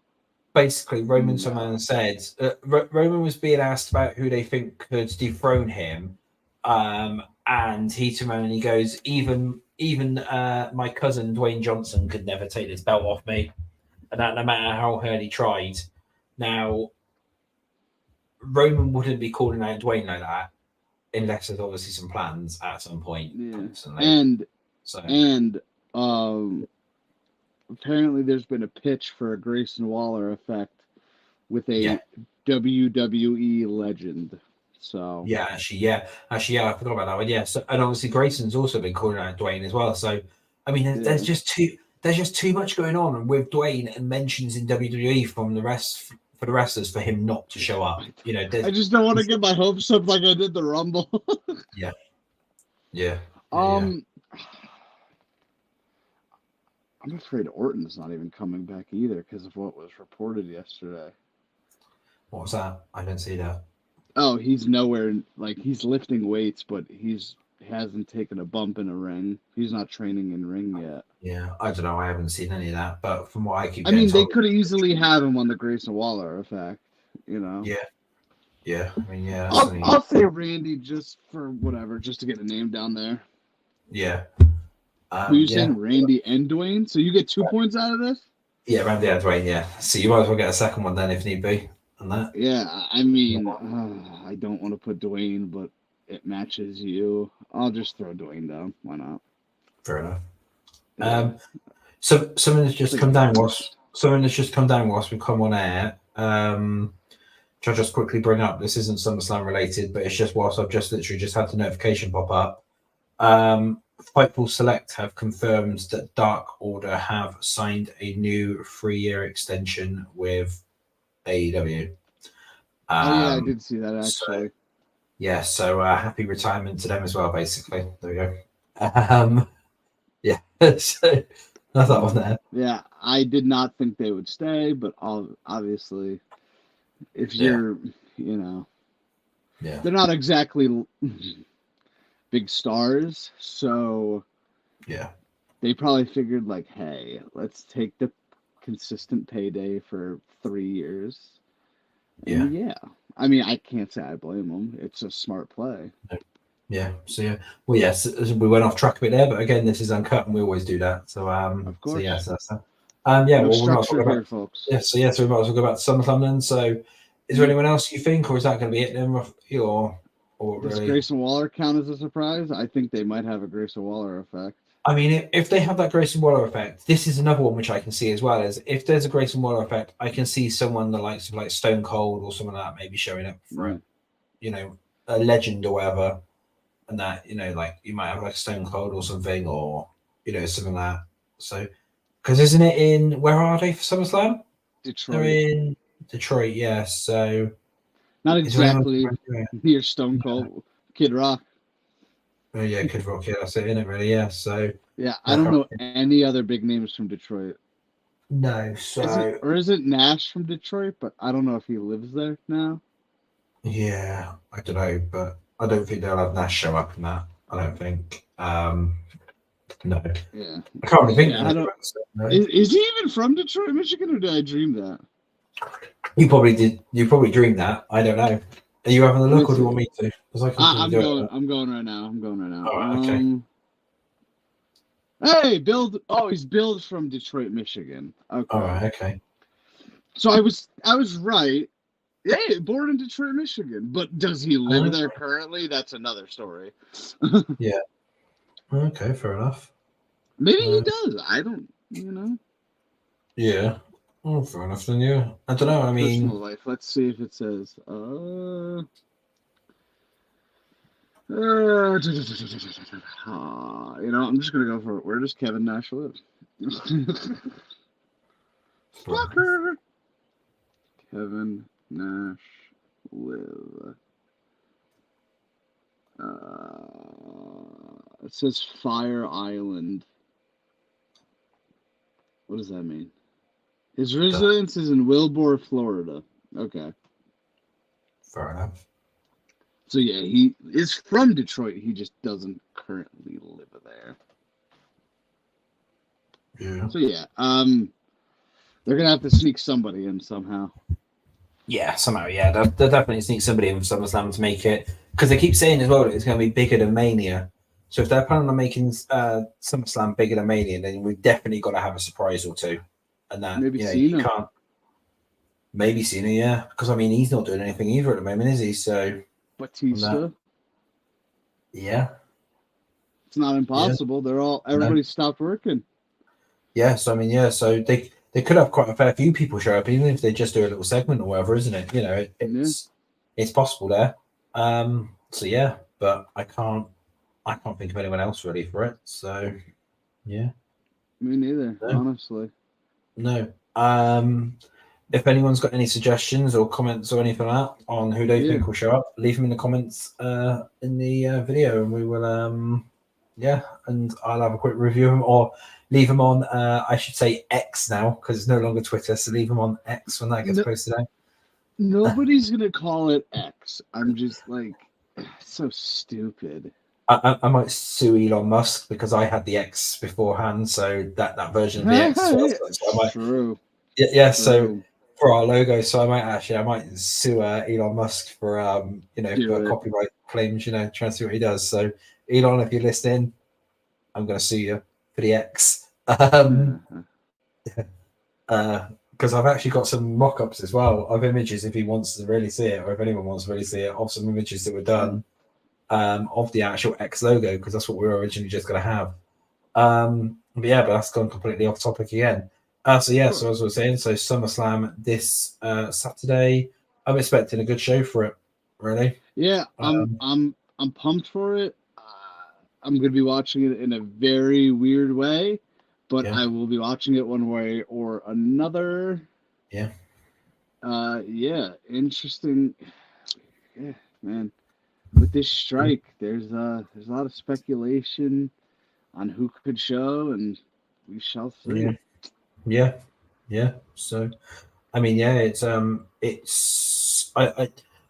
basically Roman said Roman was being asked about who they think could dethrone him, and he turned around and he goes, even my cousin Dwayne Johnson could never take this belt off me, and that no matter how hard he tried. Now, Roman wouldn't be calling out Dwayne like that unless there's obviously some plans at some point. Yeah. And apparently there's been a pitch for a Grayson Waller effect with a WWE legend. So actually, I forgot about that one. Yeah, so and obviously Grayson's also been calling out Dwayne as well. So I mean, there's just too much going on with Dwayne and mentions in WWE from the wrestlers for him not to show up. I just don't want to get my hopes up like I did the Rumble. Yeah. I'm afraid Orton's not even coming back either because of what was reported yesterday. What was that? I didn't see that. Oh, he's nowhere. Like he's lifting weights, but hasn't taken a bump in a ring. He's not training in ring yet. Yeah, I don't know. I haven't seen any of that, but from what I keep, they could easily have him on the Grayson Waller effect. Yeah. I mean, I'll say Randy just for whatever, just to get a name down there. Yeah. Who you saying, Randy and Dwayne? So you get 2 points out of this? Yeah, Randy and Dwayne. Yeah. So you might as well get a second one then if need be. On that. Yeah, I mean, I don't want to put Dwayne, but it matches you. I'll just throw Dwayne down. Why not? Fair enough. So something that's just come down whilst we come on air. Which I'll just quickly bring up. This isn't SummerSlam related, but it's just whilst I've just literally just had the notification pop up. Fightful Select have confirmed that Dark Order have signed a new 3-year extension with AEW. I did see that actually. So happy retirement to them as well, basically. There we go. So that's that one there. Yeah, I did not think they would stay, but obviously, if you're, they're not exactly big stars, so they probably figured like, hey, let's take the consistent payday for 3 years. And I mean, I can't say I blame them. It's a smart play. Yeah. So well, yes, we went off track a bit there, but again, this is uncut, and we always do that. So of course. So that's that. We might talk about folks. So we might as well go back to SummerSlam then. So, is there anyone else you think, or is that going to be it then? Or does Grayson Waller count as a surprise? I think they might have a Grayson Waller effect. I mean, if they have that Grayson Waller effect, this is another one which I can see as well. Is if there's a Grayson Waller effect, I can see someone the likes of like Stone Cold or someone like that maybe showing up for a legend or whatever, and that like you might have like Stone Cold or something, or something like that. So, because isn't it in where are they for SummerSlam? Detroit. They're in Detroit, yeah. So not exactly near Stone Cold, Kid Rock. Oh yeah, Kid Rock. Yeah, that's it, isn't it? Really, yeah. So I don't know any other big names from Detroit. No, so Is it Nash from Detroit? But I don't know if he lives there now. yeah, I don't know, but I don't think they'll have Nash show up in that. I don't think. No, Yeah. I can't really think. Yeah, I don't. No. Is he even from Detroit, Michigan, or did I dream that? You probably did. You probably dreamed that. I don't know. Are you having a look, or do you want me to? Because I can I'm do going. it. I'm going right now. All right, okay. Hey, Bill. Oh, he's Bill from Detroit, Michigan. Okay. All right, okay. So I was right. Hey, born in Detroit, Michigan. But does he live there currently? That's another story. Yeah. Okay, fair enough. Maybe he does. I don't. Yeah. Oh, fair enough then. Yeah. I don't know. I mean, Personal life. Let's see if it says. I'm just gonna go for it. Where does Kevin Nash live? Fucker. Kevin Nash live. It says Fire Island. What does that mean? His residence is in Wilbur, Florida. Okay. fair enough. So yeah, he is from Detroit. He just doesn't currently live there. Yeah. So yeah, they're gonna have to sneak somebody in somehow. Yeah, somehow. Yeah, they'll definitely sneak somebody in for SummerSlam to make it, because they keep saying as well that it's going to be bigger than Mania. So if they're planning on making SummerSlam bigger than Mania, then we've definitely got to have a surprise or two. And that Maybe you Cena. can't. Maybe Cena, yeah, because I mean he's not doing anything either at the moment, is he? So Batista. Yeah. It's not impossible. Yeah. Everybody stopped working. Yeah, so I mean, yeah, so they could have quite a fair few people show up, even if they just do a little segment or whatever, isn't it? You know, it's possible there. So yeah, but I can't think of anyone else really for it. So yeah. Me neither, honestly. No. If anyone's got any suggestions or comments or anything like that on who they think will show up, leave them in the comments in the video, and we will and I'll have a quick review of them, or leave them on I should say X now, because it's no longer Twitter, so leave them on X when that gets posted out. Nobody's gonna call it X. I'm just like, so stupid. I might sue Elon Musk because I had the X beforehand, so that version of the X. So True. Yeah. So for our logo, so I might sue Elon Musk for for copyright claims. Trying to see what he does. So Elon, if you're listening, I'm going to sue you for the X. Because I've actually got some mock-ups as well of images if he wants to really see it, or if anyone wants to really see it, of some images that were done of the actual X logo, because that's what we were originally just going to have. But that's gone completely off topic again. So as I was saying, so SummerSlam this Saturday. I'm expecting a good show for it, really. Yeah, I'm pumped for it. I'm going to be watching it in a very weird way, but I will be watching it one way or another. Yeah. Interesting. Yeah, man. With this strike, there's a lot of speculation on who could show, and we shall see. Yeah. So, I mean,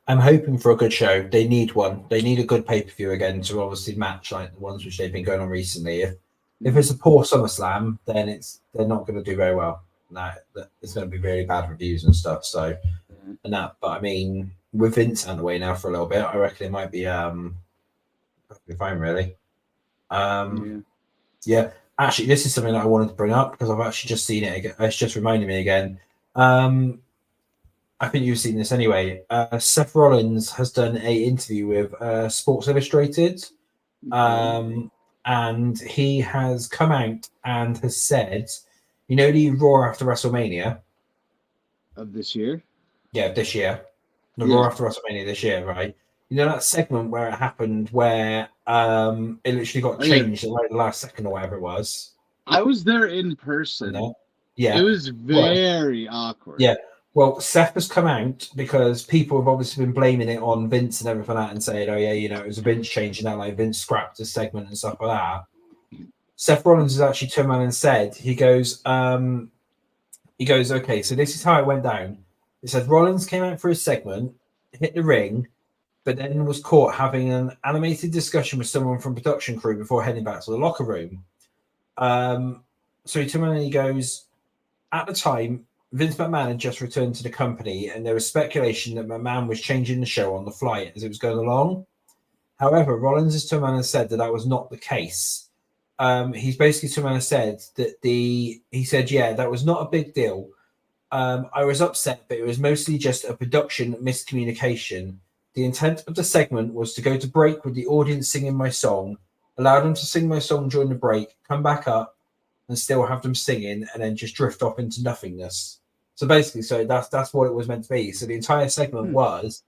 I'm hoping for a good show. They need one. They need a good pay-per-view again to obviously match like the ones which they've been going on recently. If it's a poor SummerSlam, then they're not going to do very well. No, it's going to be really bad reviews and stuff. So, but I mean, with Vince out of the way now for a little bit, I reckon it might be fine, really. Actually, this is something that I wanted to bring up because I've actually just seen it again. It's just reminded me again. I think you've seen this anyway. Seth Rollins has done an interview with Sports Illustrated, and he has come out and has said, the Raw after WrestleMania of this year. Yeah, this year. The Raw after WrestleMania this year, right? That segment where it happened where it literally got changed at like the last second or whatever it was. I was there in person. Yeah. It was very awkward. Yeah. Well, Seth has come out because people have obviously been blaming it on Vince and everything like that and saying, it was a Vince change and that, like Vince scrapped his segment and stuff like that. Seth Rollins has actually turned around and said, he goes, he goes, okay, so this is how it went down. He said Rollins came out for his segment, hit the ring, but then was caught having an animated discussion with someone from production crew before heading back to the locker room. So he turned around and he goes, at the time, Vince McMahon had just returned to the company, and there was speculation that McMahon was changing the show on the fly as it was going along. However, Rollins has turned around and said that was not the case. He's basically turned around and said that he said, yeah, that was not a big deal. I was upset, but it was mostly just a production miscommunication. The intent of the segment was to go to break with the audience singing my song, allow them to sing my song during the break, come back up, and still have them singing, and then just drift off into nothingness. So basically, so that's what it was meant to be. So the entire segment was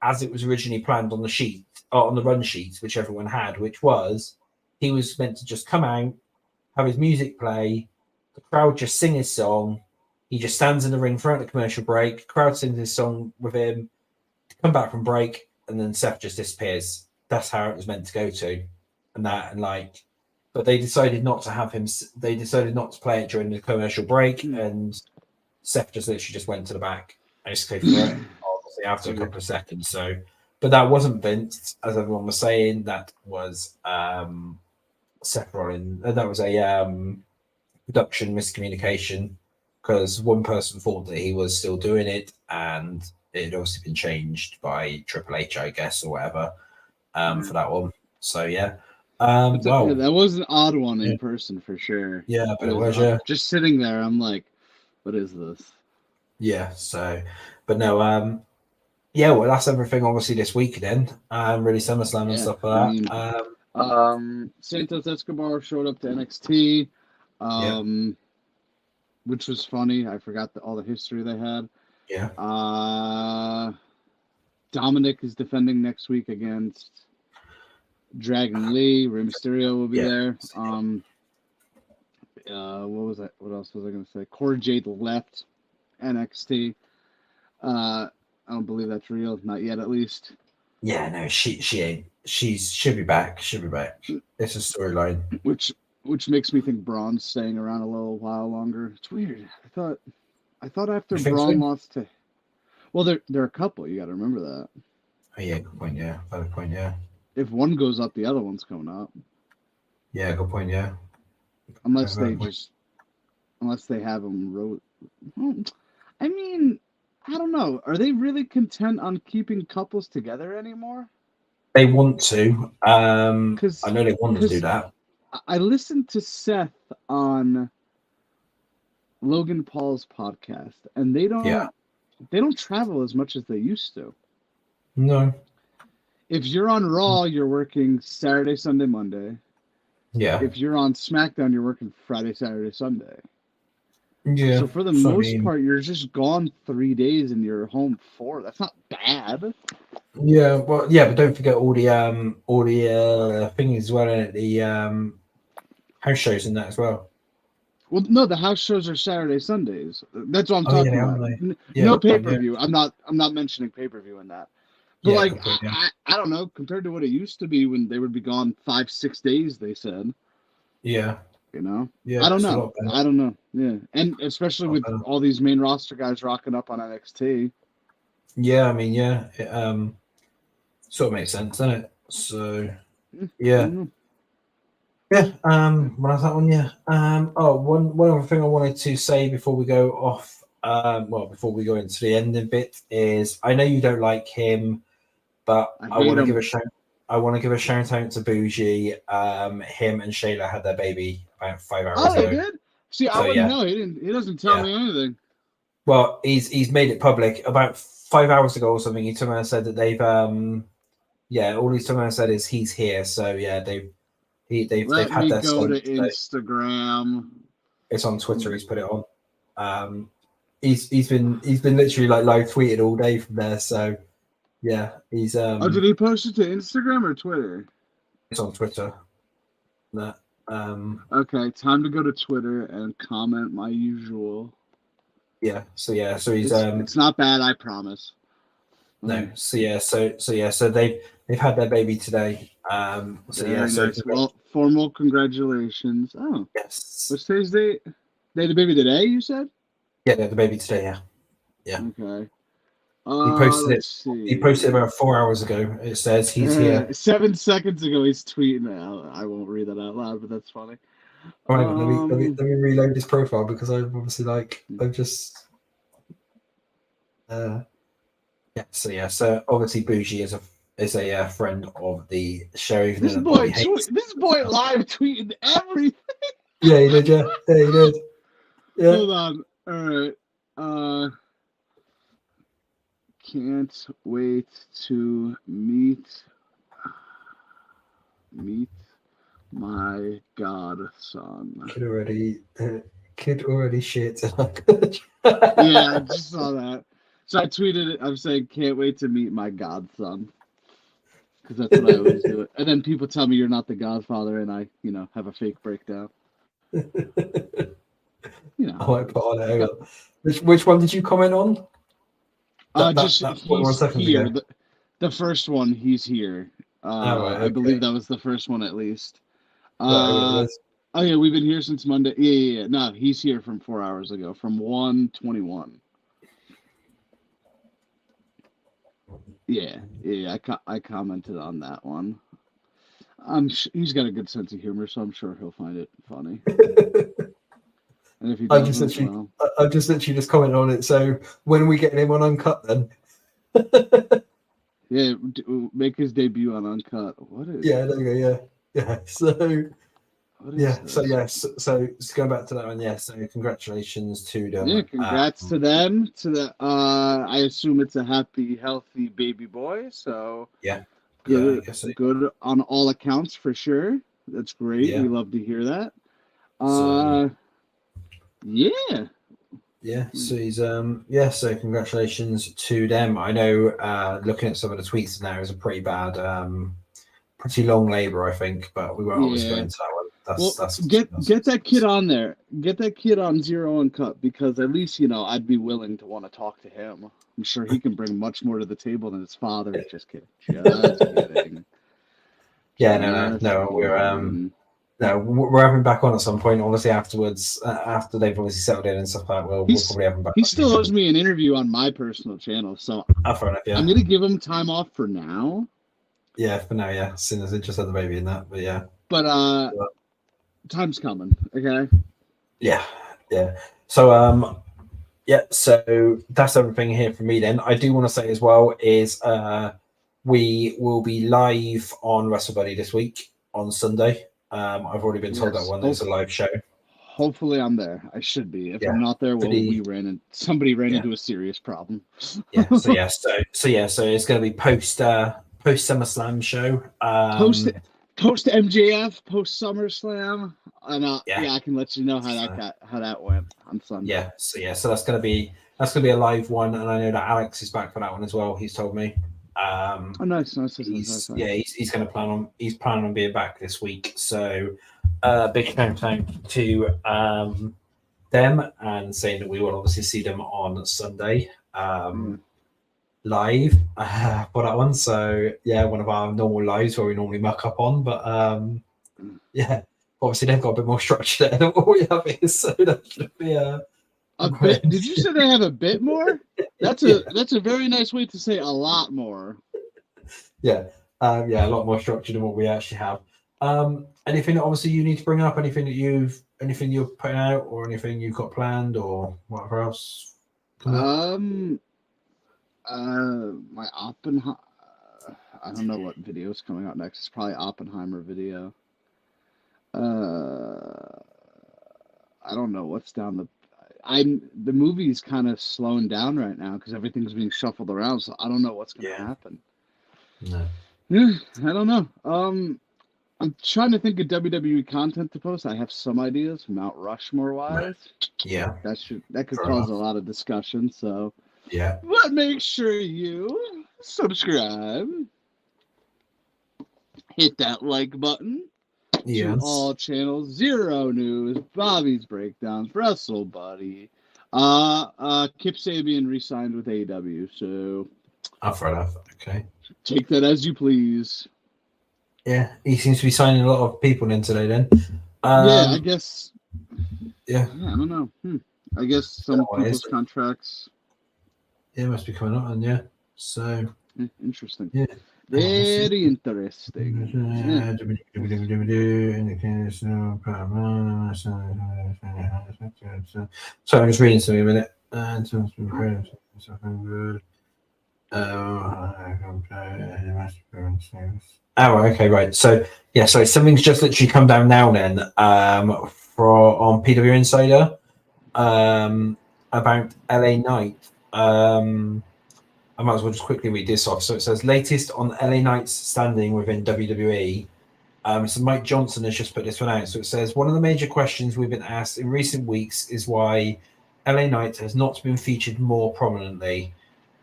as it was originally planned on the sheet, or on the run sheets, which everyone had, which was he was meant to just come out, have his music play, the crowd just sing his song, he just stands in the ring throughout the commercial break, crowd sings his song with him, come back from break, and then Seth just disappears. That's how it was meant to go to, but they decided not to have him. They decided not to play it during the commercial break, and Seth just literally just went to the back, basically for it, obviously after a couple of seconds. So, but that wasn't Vince, as everyone was saying. That was Seth Rollins. That was a production miscommunication because one person thought that he was still doing it, and it had obviously been changed by Triple H, I guess, or whatever, for that one. So yeah. That was an odd one in person for sure. Yeah, but it was just sitting there. I'm like, what is this? Yeah. So, but no. Well, that's everything. Obviously, this week then. Really SummerSlam and stuff like that. Santos Escobar showed up to NXT, which was funny. I forgot all the history they had. Yeah. Dominic is defending next week against Dragon Lee. Rey Mysterio will be there. What was that? What else was I going to say? Cora Jade left NXT. I don't believe that's real. Not yet, at least. Yeah, no, she ain't. She'll be back. She'll be back. It's a storyline. Which makes me think Braun's staying around a little while longer. It's weird. I thought after Braun lost to, well, they're a couple. You got to remember that. Oh yeah, good point. Yeah, valid point. Yeah. If one goes up, the other one's coming up. Yeah, good point. Yeah. Unless they have them wrote. I mean, I don't know. Are they really content on keeping couples together anymore? They want to. I know they want to do that. I listened to Seth on Logan Paul's podcast, and they don't travel as much as they used to. No. If you're on Raw, you're working Saturday, Sunday, Monday. Yeah. If you're on SmackDown, you're working Friday, Saturday, Sunday. Yeah. So for the most part, you're just gone 3 days and you're home 4. That's not bad. Yeah. Well, yeah, but don't forget all the things as well, and the house shows and that as well. Well, no, the house shows are Saturday, Sundays. That's what I'm talking about. No pay-per-view. I'm not mentioning pay-per-view in that. But I don't know, compared to what it used to be when they would be gone 5-6 days, they said. Yeah. You know? Yeah. I don't know. Yeah. And especially with all these main roster guys rocking up on NXT. Yeah, I mean, yeah. It sort of makes sense, doesn't it? So yeah. Yeah, what was that one? Yeah. One other thing I wanted to say before we go off, before we go into the ending bit is I know you don't like him, but I want to give a shout. I want to give a shout out to Bougie. Him and Shayla had their baby about 5 hours ago. Oh, they did? See, I wouldn't know. He doesn't tell me anything. Well, he's made it public about 5 hours ago or something. He turned around and said that they've all he's turned around and said is he's here. So yeah, they've had their go to Instagram. It's on Twitter. He's put it on. He's been literally like live tweeted all day from there. So yeah, he's did he post it to Instagram or Twitter? It's on Twitter. That okay, time to go to Twitter and comment my usual. Yeah. So he's it's not bad, I promise. No. So they've had their baby today. Nice. Well, formal congratulations. Oh, yes. What's today's date? They had the baby today, you said? Yeah, the baby today. Yeah. Yeah. Okay. He posted it. Let's see. He posted it about 4 hours ago. It says he's here. 7 seconds ago, he's tweeting. I won't read that out loud, but that's funny. Oh, hang on, let me reload his profile because I've obviously I've just so obviously Bougie is a friend of the show. Even This boy live tweeting everything. Yeah, he did. Yeah, he did. Yeah. Hold on. All right. Can't wait to meet my godson. Kid already shit. Yeah, I just saw that. So I tweeted it. I'm saying, can't wait to meet my godson. Because that's what I always do. And then people tell me you're not the godfather, and I, have a fake breakdown. I might put on it. Hang on. Which one did you comment on? He's here. The first one, he's here. Right, okay. I believe that was the first one at least. Right, oh yeah, we've been here since Monday. Yeah. No, he's here from 4 hours ago, from 1:21. Yeah. I commented on that one. He's got a good sense of humor, so I'm sure he'll find it funny. And if he doesn't, I just literally just commented on it. So when are we getting him on Uncut then? Yeah, make his debut on Uncut. What is? Yeah, there you go. Yeah. So. This? So going back to that one, yeah. So congratulations to them. Yeah, congrats to them. I assume it's a happy, healthy baby boy. So yeah, good, yeah, good on all accounts for sure. That's great. Yeah. We love to hear that. Yeah. So he's So congratulations to them. I know. Looking at some of the tweets now is a pretty bad, pretty long labor, I think, but we won't always go into that one. Get that kid on there. Get that kid on Xero Uncut because at least I'd be willing to want to talk to him. I'm sure he can bring much more to the table than his father. Just kidding. Just kidding. Yeah, no. We're having him back on at some point. Obviously, afterwards, after they've obviously settled in and stuff like that, we'll probably have him back. He still owes me an interview on my personal channel, so fair enough, yeah. I'm gonna give him time off for now. Yeah, for now, yeah. As soon as they just had the baby in that, but yeah. But time's coming, okay? Yeah. So so that's everything here from me then. I do want to say as well is we will be live on WrestleBuddy this week on Sunday. I've already been told that one is a live show. Hopefully I'm there. I should be. If I'm not there, somebody ran into a serious problem. So it's going to be post SummerSlam show. Post MJF, post SummerSlam, and I can let you know how that went on Sunday. So that's gonna be a live one, and I know that Alex is back for that one as well. He's told me. Nice. He's planning on being back this week. So big shout out to them and saying that we will obviously see them on Sunday. Live for that one, so one of our normal lives where we normally muck up on, but obviously they've got a bit more structure there than what we have here, so that should be a bit. Did you say they have a bit more? That's a very nice way to say a lot more. A lot more structure than what we actually have. Anything that obviously you need to bring up, anything you're putting out, or anything you've got planned, or whatever else? My Oppenheimer. I don't know what video is coming out next. It's probably Oppenheimer video. I don't know what's down the movie's kind of slowing down right now because everything's being shuffled around. So I don't know what's going to happen. No. Yeah, I don't know. I'm trying to think of WWE content to post. I have some ideas, Mount Rushmore wise. Yeah, that could cause a lot of discussion. So. Yeah. But make sure you subscribe. Hit that like button. Yes. To all channels. Xero News, Bobby's Breakdowns, WrestleBuddy. Kip Sabian re-signed with AEW, so fair enough. Okay. Take that as you please. Yeah, he seems to be signing a lot of people in today then. I guess. Yeah. I don't know. I guess some Why is people's it? contracts. Yeah, it must be coming up, and yeah. So Interesting. yeah. Very interesting. Yeah. So I'm just reading something a minute. Oh, okay, right. So yeah, so something's just literally come down now then on PW Insider about LA Knight. I might as well just quickly read this off. So it says latest on LA Knight's standing within WWE. So Mike Johnson has just put this one out. So it says one of the major questions we've been asked in recent weeks is why LA Knight has not been featured more prominently.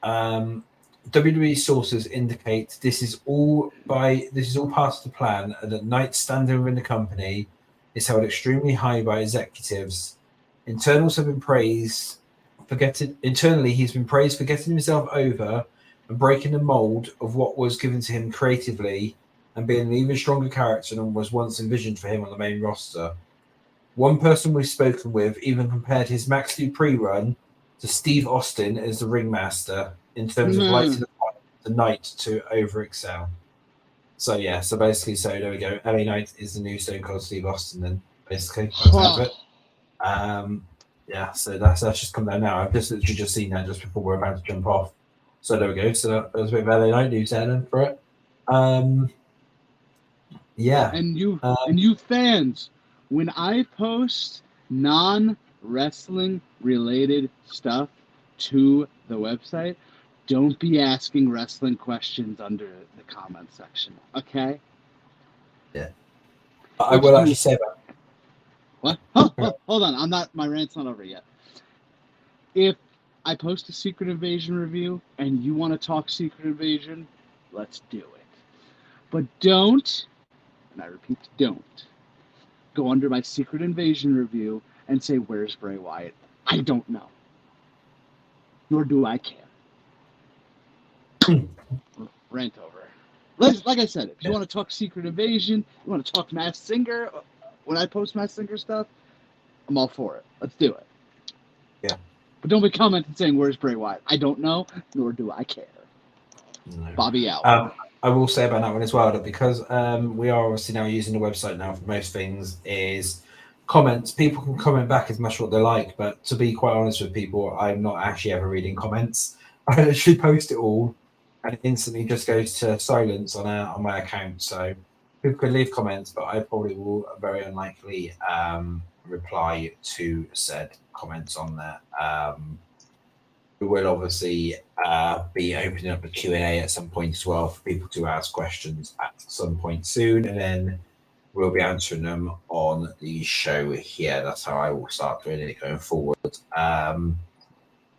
WWE sources indicate this is all part of the plan, and that Knight's standing within the company is held extremely high by executives. Internals have been praised internally he's been praised for getting himself over and breaking the mold of what was given to him creatively and being an even stronger character than was once envisioned for him on the main roster. One person we've spoken with even compared his Max Dupree run to Steve Austin as the ringmaster in terms of lighting the Knight to over excel. So yeah, so basically, so there we go. LA Knight is the new Stone Cold Steve Austin, then basically. Yeah, so that's just come down now. I've just literally just seen that just before we're about to jump off. So there we go. So there's a bit of LA Knight news there then for it. Yeah. And you fans, when I post non-wrestling related stuff to the website, don't be asking wrestling questions under the comment section, okay? Yeah. I will actually say that. What? Hold on. My rant's not over yet. If I post a Secret Invasion review and you want to talk Secret Invasion, let's do it. But don't, and I repeat, don't go under my Secret Invasion review and say, where's Bray Wyatt? I don't know. Nor do I care. Rant over. Like I said, if you want to talk Secret Invasion, you want to talk Masked Singer, when I post Masked Singer stuff, I'm all for it. Let's do it. Yeah. But don't be commenting saying, where's Bray Wyatt? I don't know, nor do I care. No. Bobby out. I will say about that one as well, that because we are obviously now using the website now for most things, is comments. People can comment back as much what they like, but to be quite honest with people, I'm not actually ever reading comments. I literally post it all, and it instantly just goes to silence on my account. So people can leave comments, but I probably will very unlikely reply to said comments on there. We will obviously be opening up a Q&A at some point as well for people to ask questions at some point soon, and then we'll be answering them on the show here. That's how I will start doing it going forward.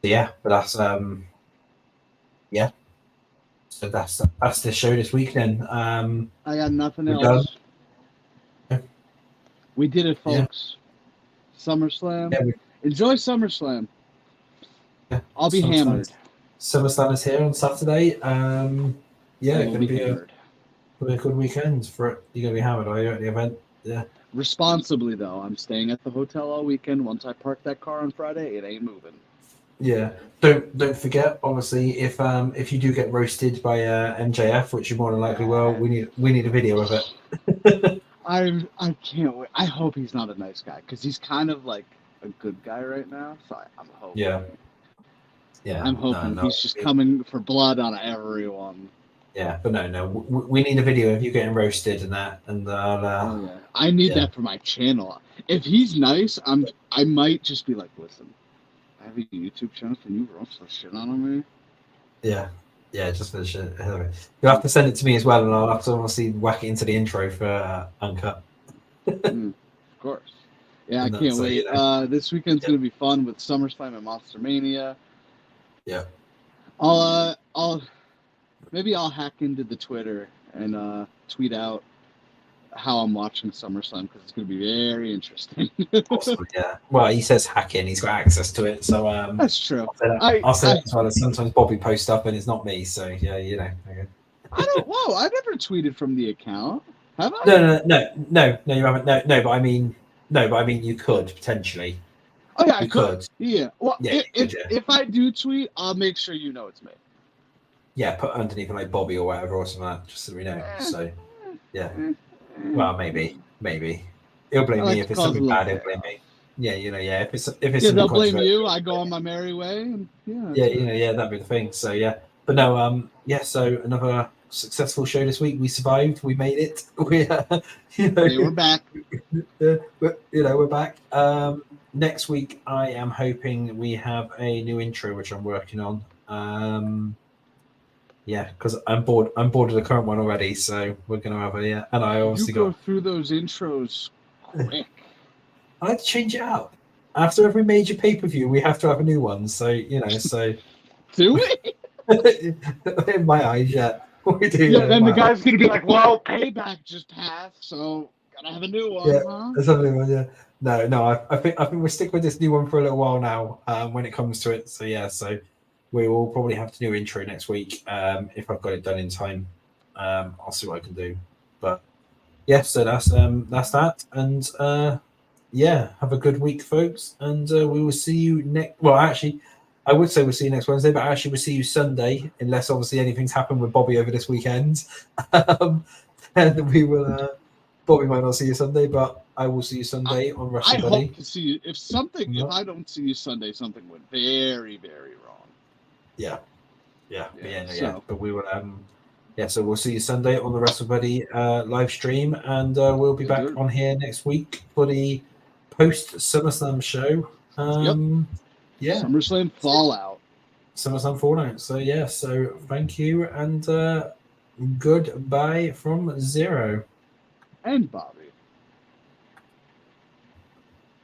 Yeah, but that's yeah. So that's the show this week then. I got nothing else. Yeah. We did it, folks. Yeah. SummerSlam. Yeah, enjoy SummerSlam. Yeah. I'll be hammered. SummerSlam is here on Saturday. Yeah, going to be a good weekend for it. You're going to be hammered, are you, at the event? Yeah. Responsibly, though. I'm staying at the hotel all weekend. Once I park that car on Friday, it ain't moving. Yeah. Don't forget, obviously, if you do get roasted by MJF, which you more than likely will, we need a video of it. I can't wait. I hope he's not a nice guy, because he's kind of like a good guy right now. So I'm hoping. Yeah. I'm hoping he's just coming for blood on everyone. Yeah, but no, we need a video of you getting roasted and that, and I need that for my channel. If he's nice, I might just be like, listen, I have a YouTube channel. Can you roast the shit out of me? Yeah, just for the shit. You'll have to send it to me as well, and I'll have to obviously whack it into the intro for Uncut. Of course. Yeah, I can't wait. This weekend's gonna be fun with SummerSlam and Monster Mania. Yeah. Maybe I'll hack into the Twitter and tweet out how I'm watching SummerSlam, because it's going to be very interesting. Awesome, yeah. Well, he says hacking. He's got access to it, so that's true. I'll say that as well. Sometimes Bobby posts up and it's not me, so yeah, you know. Okay. Whoa! I never tweeted from the account. Have I? No, you haven't. No, but I mean, you could potentially. Oh yeah, I You could. could. Yeah. Well, Yeah, you could, yeah. if I do tweet, I'll make sure you know it's me. Yeah, put underneath like Bobby or whatever or something like that, just so we know. So yeah. Well, maybe. He'll blame I me like if to it's cause a something little bad. He'll blame chaos. me. Yeah, yeah. If it's Yeah, something they'll blame controversial, you. I go on my merry way, and yeah. yeah, that'd be the thing. So yeah, but no, yeah. So another successful show this week. We survived. We made it. We, They were back. we're back. Next week, I am hoping we have a new intro, which I'm working on. Yeah, because I'm bored. I'm bored of the current one already. So we're gonna have and I You obviously go got. through those intros quick. I had to change it out after every major pay per view. We have to have a new one. So so. Do we? In my eyes, yeah. We do. Yeah, then the wow. guy's gonna be like, "Well, payback just passed, so gotta have a new one, Yeah, huh?" there's something one, yeah. No. I think we'll stick with this new one for a little while now. When it comes to it, so yeah. So we will probably have the new intro next week. If I've got it done in time, I'll see what I can do. But yeah, so that's that, and yeah, have a good week, folks, and we will see you next. Well, actually, I would say we'll see you next Wednesday, but actually we'll see you Sunday, unless obviously anything's happened with Bobby over this weekend. And we will. Bobby might not see you Sunday, but I will see you Sunday on I Wrestle Buddy. hope to see you. If I don't see you Sunday, something went very, very wrong. Yeah. So. But we will. So we'll see you Sunday on the Wrestle Buddy live stream, and we'll be back on here next week for the post SummerSlam show. Yeah. SummerSlam Fallout. SummerSlam Fallout. So yeah. So thank you and goodbye from Xero And Bobby.